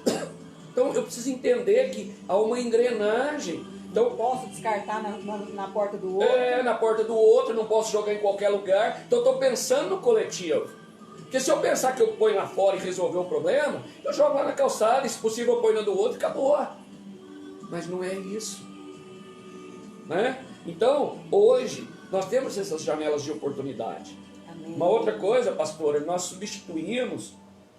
Então eu preciso entender que há uma engrenagem. Então, não posso descartar na porta do outro. Na porta do outro, não posso jogar em qualquer lugar. Então eu estou pensando no coletivo. Porque se eu pensar que eu ponho lá fora e resolver o problema, eu jogo lá na calçada, e se possível eu ponho na do outro e acabou. Mas não é isso. Né? Então, hoje, nós temos essas janelas de oportunidade. Amém. Uma outra coisa, pastora, nós substituímos,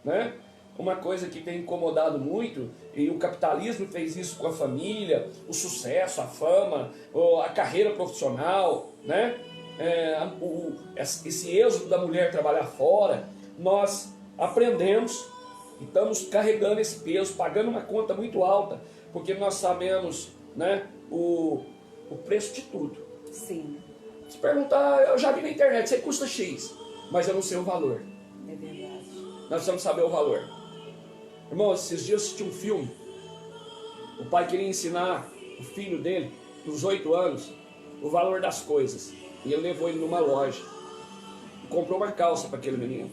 né? Uma coisa que tem incomodado muito, e o capitalismo fez isso com a família, o sucesso, a fama, a carreira profissional, né? Esse êxodo da mulher trabalhar fora, nós aprendemos e estamos carregando esse peso, pagando uma conta muito alta, porque nós sabemos, né, o preço de tudo. Sim. Se perguntar, eu já vi na internet, isso aí custa X, mas eu não sei o valor. É verdade. Nós precisamos saber o valor. Irmão, esses dias eu assisti um filme. O pai queria ensinar o filho dele, dos 8 anos, o valor das coisas. E ele levou ele numa loja. E comprou uma calça para aquele menino.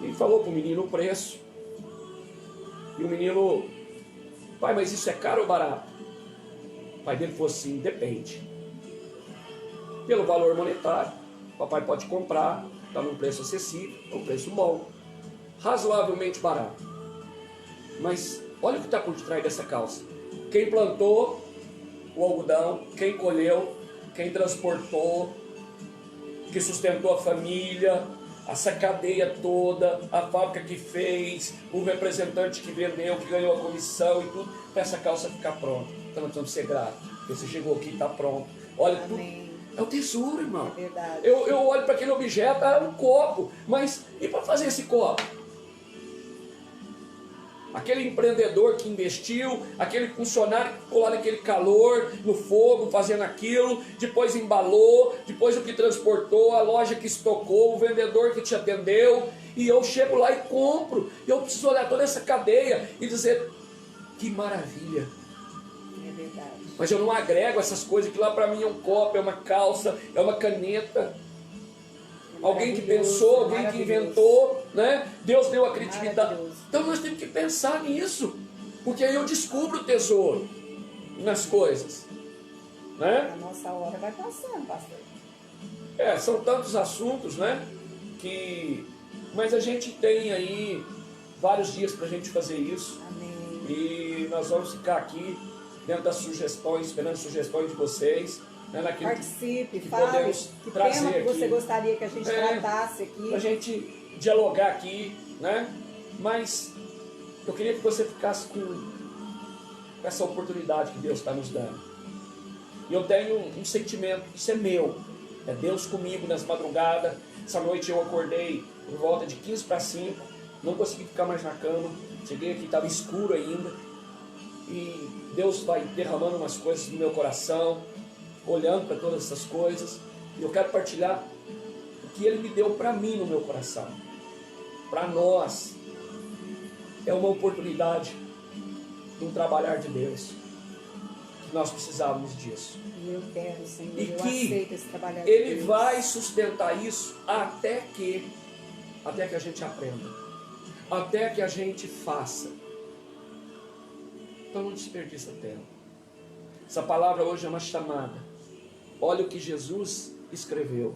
E ele falou para o menino o preço. E o menino, pai, mas isso é caro ou barato? O pai dele falou assim, depende. Pelo valor monetário, o papai pode comprar, está num preço acessível, é um preço bom, razoavelmente barato. Mas olha o que está por detrás dessa calça. Quem plantou o algodão, quem colheu, quem transportou, que sustentou a família, essa cadeia toda, a fábrica que fez, o representante que vendeu, que ganhou a comissão e tudo, para essa calça ficar pronta. Então nós temos que ser gratos. Você chegou aqui e está pronto. Olha, tudo. É o tesouro, irmão. É verdade. Eu olho para aquele objeto, é um copo, mas e para fazer esse copo? Aquele empreendedor que investiu, aquele funcionário que ficou lá naquele calor, no fogo, fazendo aquilo, depois embalou, depois o que transportou, a loja que estocou, o vendedor que te atendeu, e eu chego lá e compro. E eu preciso olhar toda essa cadeia e dizer, que maravilha. É verdade. Mas eu não agrego essas coisas, que lá para mim é um copo, é uma calça, é uma caneta. Alguém que pensou, alguém que inventou, né? Deus deu a criatividade. Então nós temos que pensar nisso, porque aí eu descubro o tesouro nas coisas, né? A nossa hora vai passando, pastor. São tantos assuntos, né? Mas a gente tem aí vários dias para a gente fazer isso. Amém. E nós vamos ficar aqui dentro das sugestões, esperando sugestões de vocês. Participe, que fale podemos que trazer tema que você aqui. gostaria que a gente tratasse aqui. Para a gente dialogar aqui, né? Mas eu queria que você ficasse com essa oportunidade que Deus está nos dando. E eu tenho um sentimento, isso é meu, é Deus comigo nas madrugadas. Essa noite eu acordei por volta de 15 para 5, não consegui ficar mais na cama, cheguei aqui, estava escuro ainda, e Deus vai derramando umas coisas no meu coração, olhando para todas essas coisas, e eu quero partilhar o que Ele me deu para mim no meu coração. Para nós, é uma oportunidade de um trabalhar de Deus, que nós precisávamos disso. E eu quero, Senhor, E eu que aceito esse trabalhar de Ele Deus. vai sustentar isso até que a gente aprenda, até que a gente faça. Então não desperdiça tempo. Essa palavra hoje é uma chamada. Olha o que Jesus escreveu.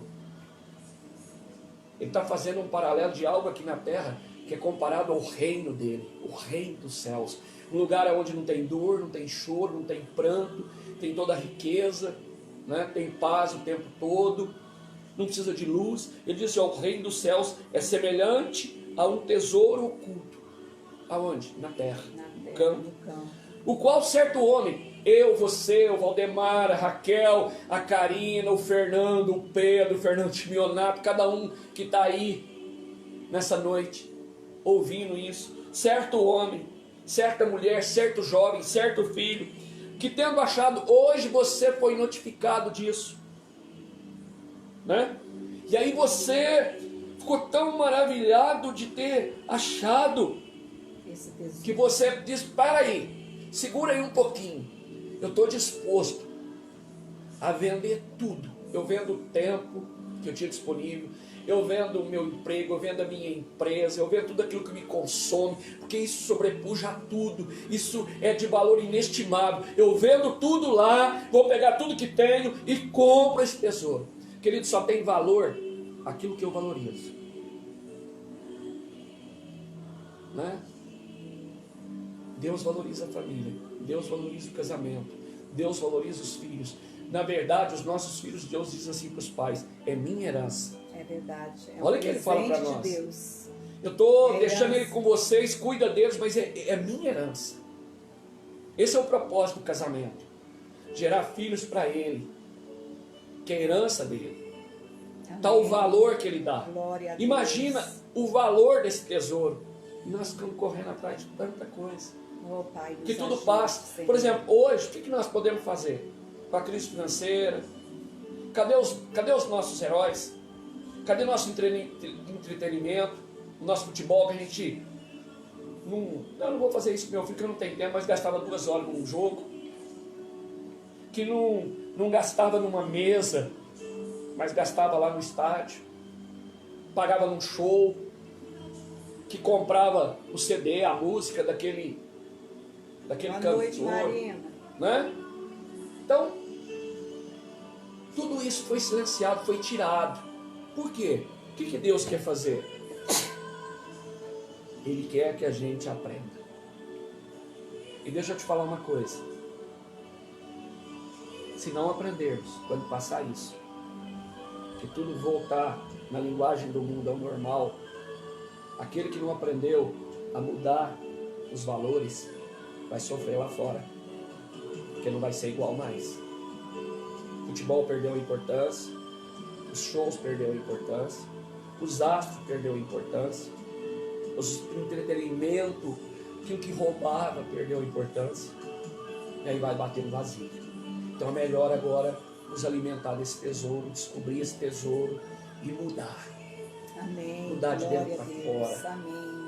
Ele está fazendo um paralelo de algo aqui na terra que é comparado ao reino dele, o reino dos céus. Um lugar onde não tem dor, não tem choro, não tem pranto, tem toda a riqueza, né? Tem paz o tempo todo, não precisa de luz. Ele diz que o reino dos céus é semelhante a um tesouro oculto. Aonde? Na terra, no campo. O qual certo homem, eu, você, o Valdemar, a Raquel, a Karina, o Fernando, o Pedro, o Fernando Timionato, cada um que está aí nessa noite, ouvindo isso, certo homem, certa mulher, certo jovem, certo filho, que tendo achado, hoje você foi notificado disso, né? E aí você ficou tão maravilhado de ter achado, que você diz, para aí, segura aí um pouquinho, eu estou disposto a vender tudo. Eu vendo o tempo que eu tinha disponível, eu vendo o meu emprego, eu vendo a minha empresa, eu vendo tudo aquilo que me consome, porque isso sobrepuja tudo, isso é de valor inestimável. Eu vendo tudo lá, vou pegar tudo que tenho e compro esse tesouro. Querido, só tem valor aquilo que eu valorizo, né? Deus valoriza a família, Deus valoriza o casamento, Deus valoriza os filhos. Na verdade, os nossos filhos, Deus diz assim para os pais, é minha herança. É verdade. É Olha o que Ele fala para nós. de Deus. Eu estou deixando Ele com vocês, cuida deles, mas é minha herança. Esse é o propósito do casamento. Gerar filhos para Ele, que é a herança dele. Está o valor que Ele dá. Imagina o valor desse tesouro. E nós ficamos correndo atrás de tanta coisa. Oh, Pai, que tudo passa. Senhor. Por exemplo, hoje, o que nós podemos fazer? Com a crise financeira, cadê os nossos heróis? Cadê nosso entretenimento? O nosso futebol que a gente... eu não vou fazer isso com meu filho, que eu não tenho tempo, mas gastava 2 horas num jogo. Que não gastava numa mesa, mas gastava lá no estádio. Pagava num show. Que comprava o CD, a música daquele cantor. Noite, Marina. Né? Então, tudo isso foi silenciado, foi tirado. Por quê? O que Deus quer fazer? Ele quer que a gente aprenda. E deixa eu te falar uma coisa. Se não aprendermos, quando passar isso, que tudo voltar na linguagem do mundo ao normal, aquele que não aprendeu a mudar os valores vai sofrer lá fora, porque não vai ser igual mais. O futebol perdeu a importância, os shows perderam a importância, os astros perderam a importância, o entretenimento, aquilo que roubava perdeu a importância, e aí vai bater no vazio. Então é melhor agora nos alimentar desse tesouro, descobrir esse tesouro e mudar. Amém. Mudar de Glória dentro a para Deus. fora. Amém.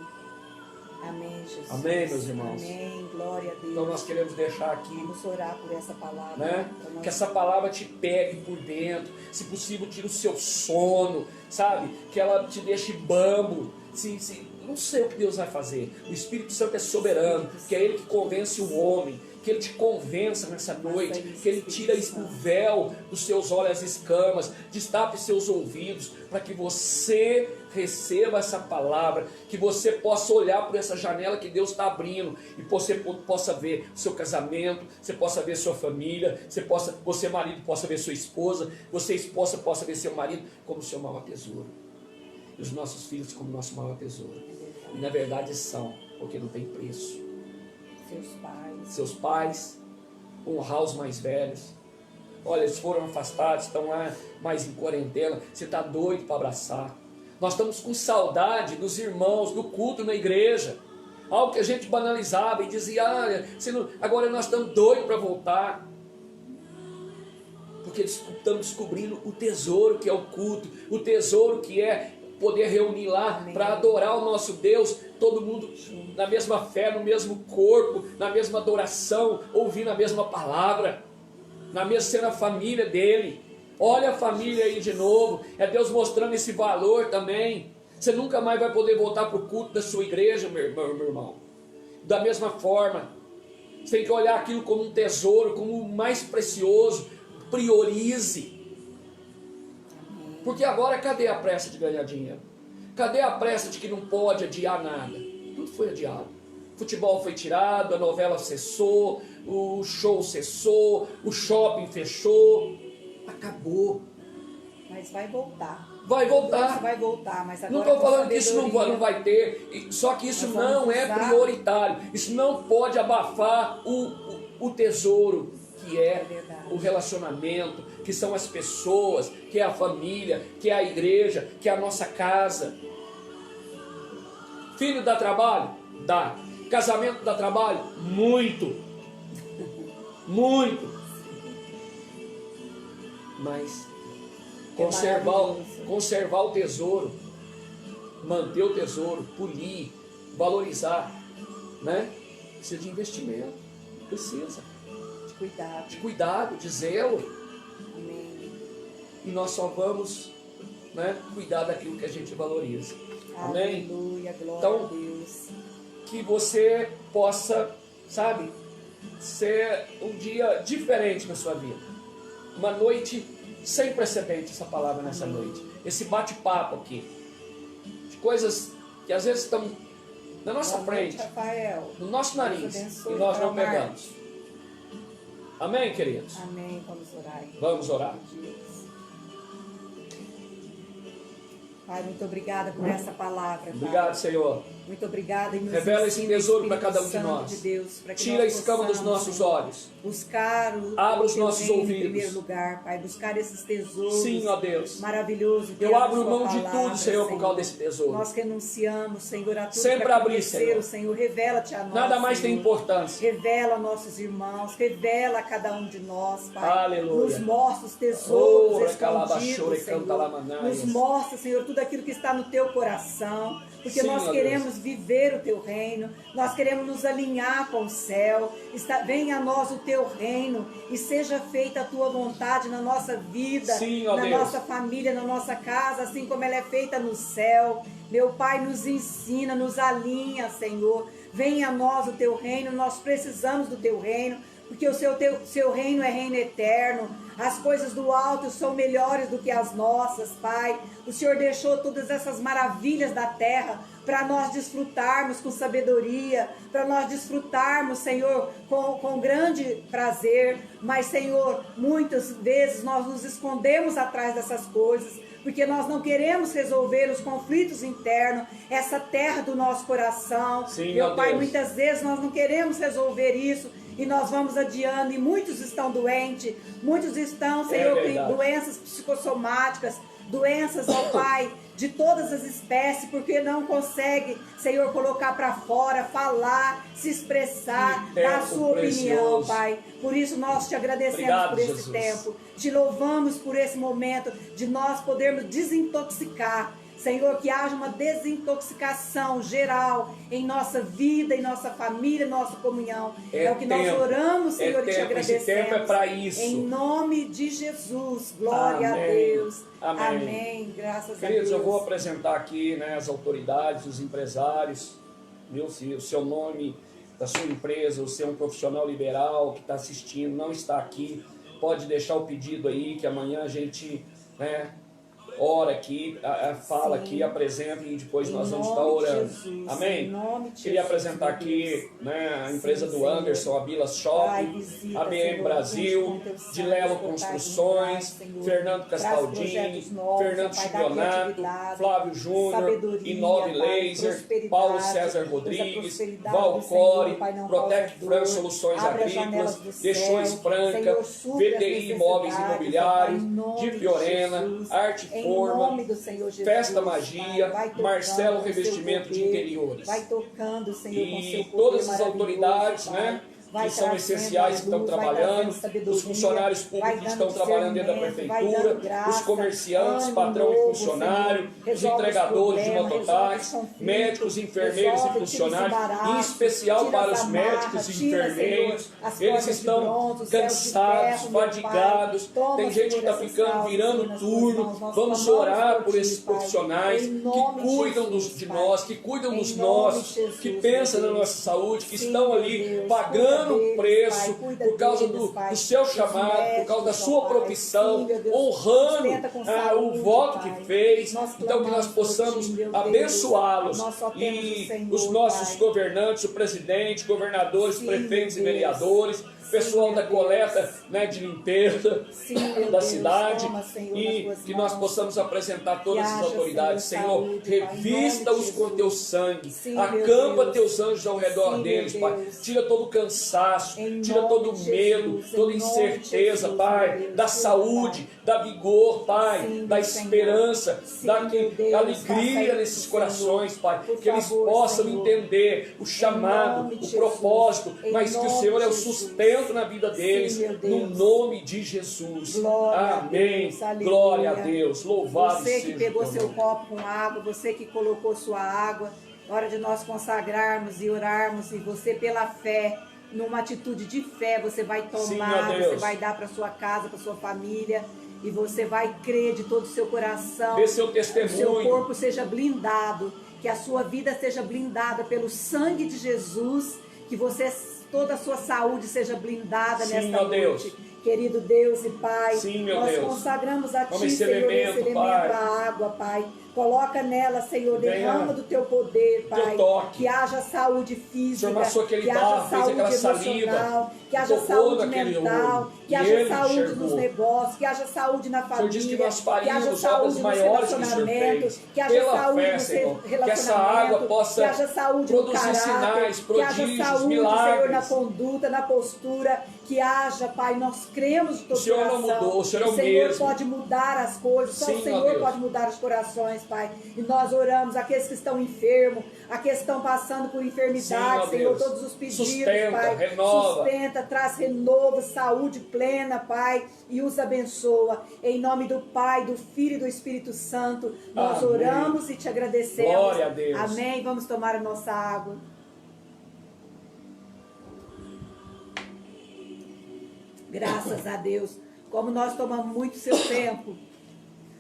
Amém, Jesus. Amém, meus irmãos. Amém. Glória a Deus. Então nós queremos deixar aqui, Vamos orar por essa palavra. né? Para nós- Que essa palavra te pegue por dentro, se possível tire o seu sono, sabe? Que ela te deixe bambo. Não sei o que Deus vai fazer. O Espírito Santo é soberano, que é Ele que convence o homem, que Ele te convença nessa noite, que Ele tira o véu dos seus olhos, as escamas, destape seus ouvidos, para que você receba essa palavra, que você possa olhar por essa janela que Deus está abrindo, e você possa ver seu casamento, você possa ver sua família, você marido possa ver sua esposa, você esposa possa ver seu marido como seu maior tesouro, e os nossos filhos como nosso maior tesouro. E na verdade são, porque não tem preço. Seus pais, honrar os mais velhos. Olha, eles foram afastados, estão lá mais em quarentena, você está doido para abraçar. Nós estamos com saudade dos irmãos, do culto na igreja. Algo que a gente banalizava e dizia, agora nós estamos doidos para voltar. Porque estamos descobrindo o tesouro que é o culto, o tesouro que é poder reunir lá para adorar o nosso Deus, todo mundo na mesma fé, no mesmo corpo, na mesma adoração, ouvindo a mesma palavra, na mesma sendo a família dele. Olha a família aí de novo, é Deus mostrando esse valor também. Você nunca mais vai poder voltar para o culto da sua igreja, meu irmão. Da mesma forma, você tem que olhar aquilo como um tesouro, como o mais precioso. Priorize. Porque agora cadê a pressa de ganhar dinheiro? Cadê a pressa de que não pode adiar nada? Tudo foi adiado. O futebol foi tirado, a novela cessou, o show cessou, o shopping fechou. Acabou. Mas vai voltar. Vai voltar. Vai voltar, mas agora não estou falando que isso não sabedoria, vai ter, só que isso nós vamos não é usar. prioritário. Isso não pode abafar o tesouro, que é verdade. o relacionamento, que são as pessoas, que é a família, que é a igreja, que é a nossa casa. Filho dá trabalho? Dá. Casamento dá trabalho? Muito. Muito. Mas conservar o tesouro, manter o tesouro, polir, valorizar, né? Precisa de investimento. Precisa. De cuidado, de zelo. Amém. E nós só vamos, né, cuidar daquilo que a gente valoriza. Amém? Aleluia, glória Então, a Deus. Que você possa, sabe, ser um dia diferente na sua vida. Uma noite sem precedente, essa palavra nessa noite. Esse bate-papo aqui. De coisas que às vezes estão na nossa frente, Rafael. no nosso nariz, Abençoe e nós não Marcos. pegamos. Amém, queridos? Amém. Vamos orar. Vamos orar. Pai, muito obrigada por essa palavra. Pai. Obrigado, Senhor. Muito obrigada. E nos Revela esse ensina, tesouro para Espírito cada um de Santo nós. de Deus, para que Tira a nós escama dos possamos, nossos Senhor, olhos. buscar Abra os teu nossos reino ouvidos. em primeiro lugar, Pai. Buscar esses tesouros. Sim, ó Deus. Maravilhoso. que Eu é a abro sua mão de palavra, tudo, Senhor, por causa desse tesouro. Nós renunciamos, Senhor, a tudo Sempre para abrir, conhecer, Senhor. Revela-te a nós, Nada mais Senhor. tem importância. Revela nossos irmãos, revela a cada um de nós, Pai. Aleluia. Nos mostra os tesouros Oh, escondidos, Senhor. Nos mostra, Senhor, tudo aquilo que está no teu coração. Porque Sim, nós ó queremos viver o teu reino, nós queremos nos alinhar com o céu. Venha a nós o teu reino e seja feita a tua vontade na nossa vida, Sim, ó na Deus. nossa família, na nossa casa, assim como ela é feita no céu. Meu Pai, nos ensina, nos alinha, Senhor. Venha a nós o teu reino, nós precisamos do teu reino. porque o seu reino é reino eterno. As coisas do alto são melhores do que as nossas, Pai. O Senhor deixou todas essas maravilhas da terra para nós desfrutarmos com sabedoria, para nós desfrutarmos, Senhor, com grande prazer. Mas, Senhor, muitas vezes nós nos escondemos atrás dessas coisas, porque nós não queremos resolver os conflitos internos, essa terra do nosso coração. Sim, meu Pai, Deus. muitas vezes nós não queremos resolver isso, e nós vamos adiando, e muitos estão doentes, muitos estão, Senhor, com doenças psicossomáticas, doenças, ó Pai, de todas as espécies, porque não consegue, Senhor, colocar para fora, falar, se expressar, dar a sua opinião, Pai. Por isso nós te agradecemos por esse tempo, te louvamos por esse momento de nós podermos desintoxicar. Senhor, que haja uma desintoxicação geral em nossa vida, em nossa família, em nossa comunhão. É o que nós oramos, Senhor, e te agradecemos. Esse tempo é para isso. Em nome de Jesus. Glória a Deus. Amém. Amém. Graças a Deus. Queridos, eu vou apresentar aqui, né, as autoridades, os empresários, o seu nome da sua empresa, você é um profissional liberal que está assistindo, não está aqui, pode deixar o pedido aí, que amanhã a gente, né, ora aqui, fala aqui, apresenta e depois nós vamos estar orando. Amém? Queria apresentar aqui, né, a empresa do Anderson, a Bila Shopping, a BM Brasil, de Lelo Construções, Fernando Castaldini, Fernando Chibionato, Flávio Júnior, Inove Laser, Paulo César Rodrigues, Valcore, Protec Fran Soluções Agrícolas, Deixões Franca, VDI Imóveis Imobiliários, de Fiorena, Arte Forma, Festa Magia, Marcelo Revestimento de Interiores. Vai tocando, Senhor, com seu E poder todas as maravilhoso, autoridades, Pai. né, Vai que são trazendo essenciais, que estão luz, vai trabalhando, trazendo sabedoria, os funcionários públicos que vai estão dando trabalhando dentro da discernimento, vai prefeitura, dando graça, os comerciantes, ânimo patrão e novo, funcionário, Senhor. os Resolve entregadores de problemas, mototáxi, resolve os médicos, conflitos, enfermeiros resolve, e funcionários, tira esse embaraço, em especial tira para as os amarras, médicos e tira, enfermeiros. Senhor, as Eles portas de estão bronze, os céus de cansados, ferro, meu Pai. fadigados, Toma, tem gente que Senhor, está essas ficando, causas, virando Senhor, nas tuas turno. mãos. Nós Vamos clamamos orar por por ti, esses Pai. profissionais Em que nome de cuidam Jesus, de Pai. nós, que cuidam Em dos nome nossos, de Jesus, que meu pensam na Deus. nossa saúde, que Sim, estão meu ali Deus, pagando cuida o deles, preço Pai, cuida por causa deles, Pai. do seu Os chamado, por causa da médicos, sua ó Pai. profissão, Sim, meu Deus. honrando Sustenta com o saúde, voto Pai. que fez. Nós Então que nós clamamos por possamos ti, meu Deus. abençoá-los Nós só temos e o Senhor, os nossos Pai. governantes, o presidente, governadores, Sim, prefeitos e meu Deus. vereadores, pessoal Sim, da meu Deus. coleta, né, de limpeza Sim, meu da Deus. cidade, Toma, Senhor, e nas tuas que nós mãos. possamos apresentar todas Que essas haja, autoridades. Senhor, Senhor, saúde, Pai, em nome de revista-os com Jesus. teu sangue, Sim, meu acampa Deus. teus anjos ao redor Sim, deles, meu Pai. Deus. Tira todo o cansaço, Em tira nome todo o de medo, Jesus, toda em nome de incerteza, Jesus, Pai, meu Deus. da Sim, saúde, da vigor, Pai, Sim, da meu esperança, Senhor. da Sim, meu Deus, alegria faça nesses isso, corações, Senhor. Pai, Por que eles favor, possam Senhor. entender o chamado, nome de o Jesus. propósito, Em mas que o nome Senhor é o de Jesus. sustento na vida deles, Sim, meu Deus. no nome de Jesus. Glória a Amém. Deus, aleluia. Glória a Deus. Louvado Você que seja pegou o teu seu nome. copo com água, você que colocou sua água, hora de nós consagrarmos e orarmos, e você pela fé, numa atitude de fé, você vai Sim, tomar, meu Deus. você vai dar para sua casa, para sua família, e você vai crer de todo o seu coração, Dê seu que o seu testemunho. corpo seja blindado, que a sua vida seja blindada pelo sangue de Jesus, que você, toda a sua saúde seja blindada Sim, nesta meu Deus. noite. Querido Deus e Pai, Sim, meu nós Deus. consagramos a Toma Ti, esse Senhor, elemento, esse elemento, Pai. a água, Pai. Coloca nela, Senhor, Venha derrama do Teu poder, teu Pai. toque. Que haja saúde física, Senhor amassou aquele que haja barro, fez saúde aquela saliva, emocional, que haja tocou saúde naquele mental, olho, que e haja ele saúde enxergou. nos negócios, que haja saúde na O Senhor família, diz que nós que faríamos haja obras saúde nos maiores que o Senhor relacionamentos, fez. que haja Pela saúde fé, no Senhor, relacionamento, que essa água possa que haja saúde no produzir caráter, sinais, que haja prodígios, saúde, milagres. Senhor, na conduta, na postura, que haja, Pai, nós cremos de todo O Senhor não coração. mudou, o Senhor é o Senhor mesmo. pode mudar as coisas, só Sim, o ó Senhor Deus. pode mudar os corações, Pai. E nós oramos, aqueles que estão enfermos, aqueles que estão passando por enfermidade, Sim, ó Senhor, Deus. todos os pedidos, Sustenta, Pai. renova. Sustenta, traz renovo, saúde plena, Pai, e os abençoa. Em nome do Pai, do Filho e do Espírito Santo, nós Amém. oramos e te agradecemos. Glória a Deus. Amém. Vamos tomar a nossa água. Graças a Deus. Como nós tomamos muito seu tempo,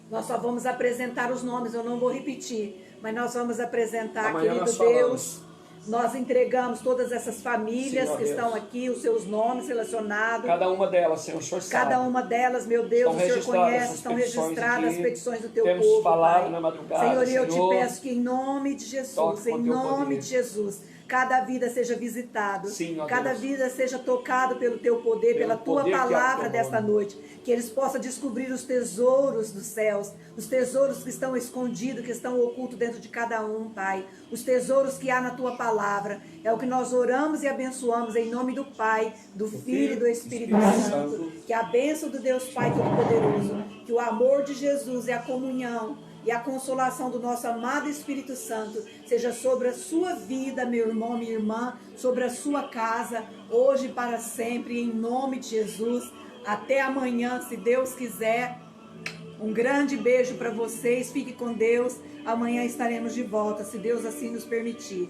nós só vamos apresentar os nomes, eu não vou repetir, mas nós vamos apresentar, Amanhã querido nós Deus. falamos. Nós entregamos todas essas famílias Sim, ó que Deus. estão aqui, os seus nomes relacionados. Cada uma delas, Senhor, o Senhor sabe. Cada uma delas, meu Deus, Estão o Senhor registradas conhece, as estão petições registradas as aqui. petições do teu Temos povo, falado Pai. na madrugada, Senhor, eu te Senhor, peço que em nome de Jesus, toque com em teu nome poder. de Jesus, cada vida seja visitada, Sim, ó cada Deus. vida seja tocada pelo teu poder, Pelo pela tua poder que há no palavra teu desta nome. noite, que eles possam descobrir os tesouros dos céus, os tesouros que estão escondidos, que estão ocultos dentro de cada um, Pai, os tesouros que há na tua palavra. É o que nós oramos e abençoamos em nome do Pai, do Filho e do Espírito Santo. Que a bênção do Deus Pai Todo-Poderoso, que o amor de Jesus e a comunhão e a consolação do nosso amado Espírito Santo seja sobre a sua vida, meu irmão, minha irmã, sobre a sua casa, hoje e para sempre, em nome de Jesus. Até amanhã, se Deus quiser. Um grande beijo para vocês, fique com Deus. Amanhã estaremos de volta, se Deus assim nos permitir.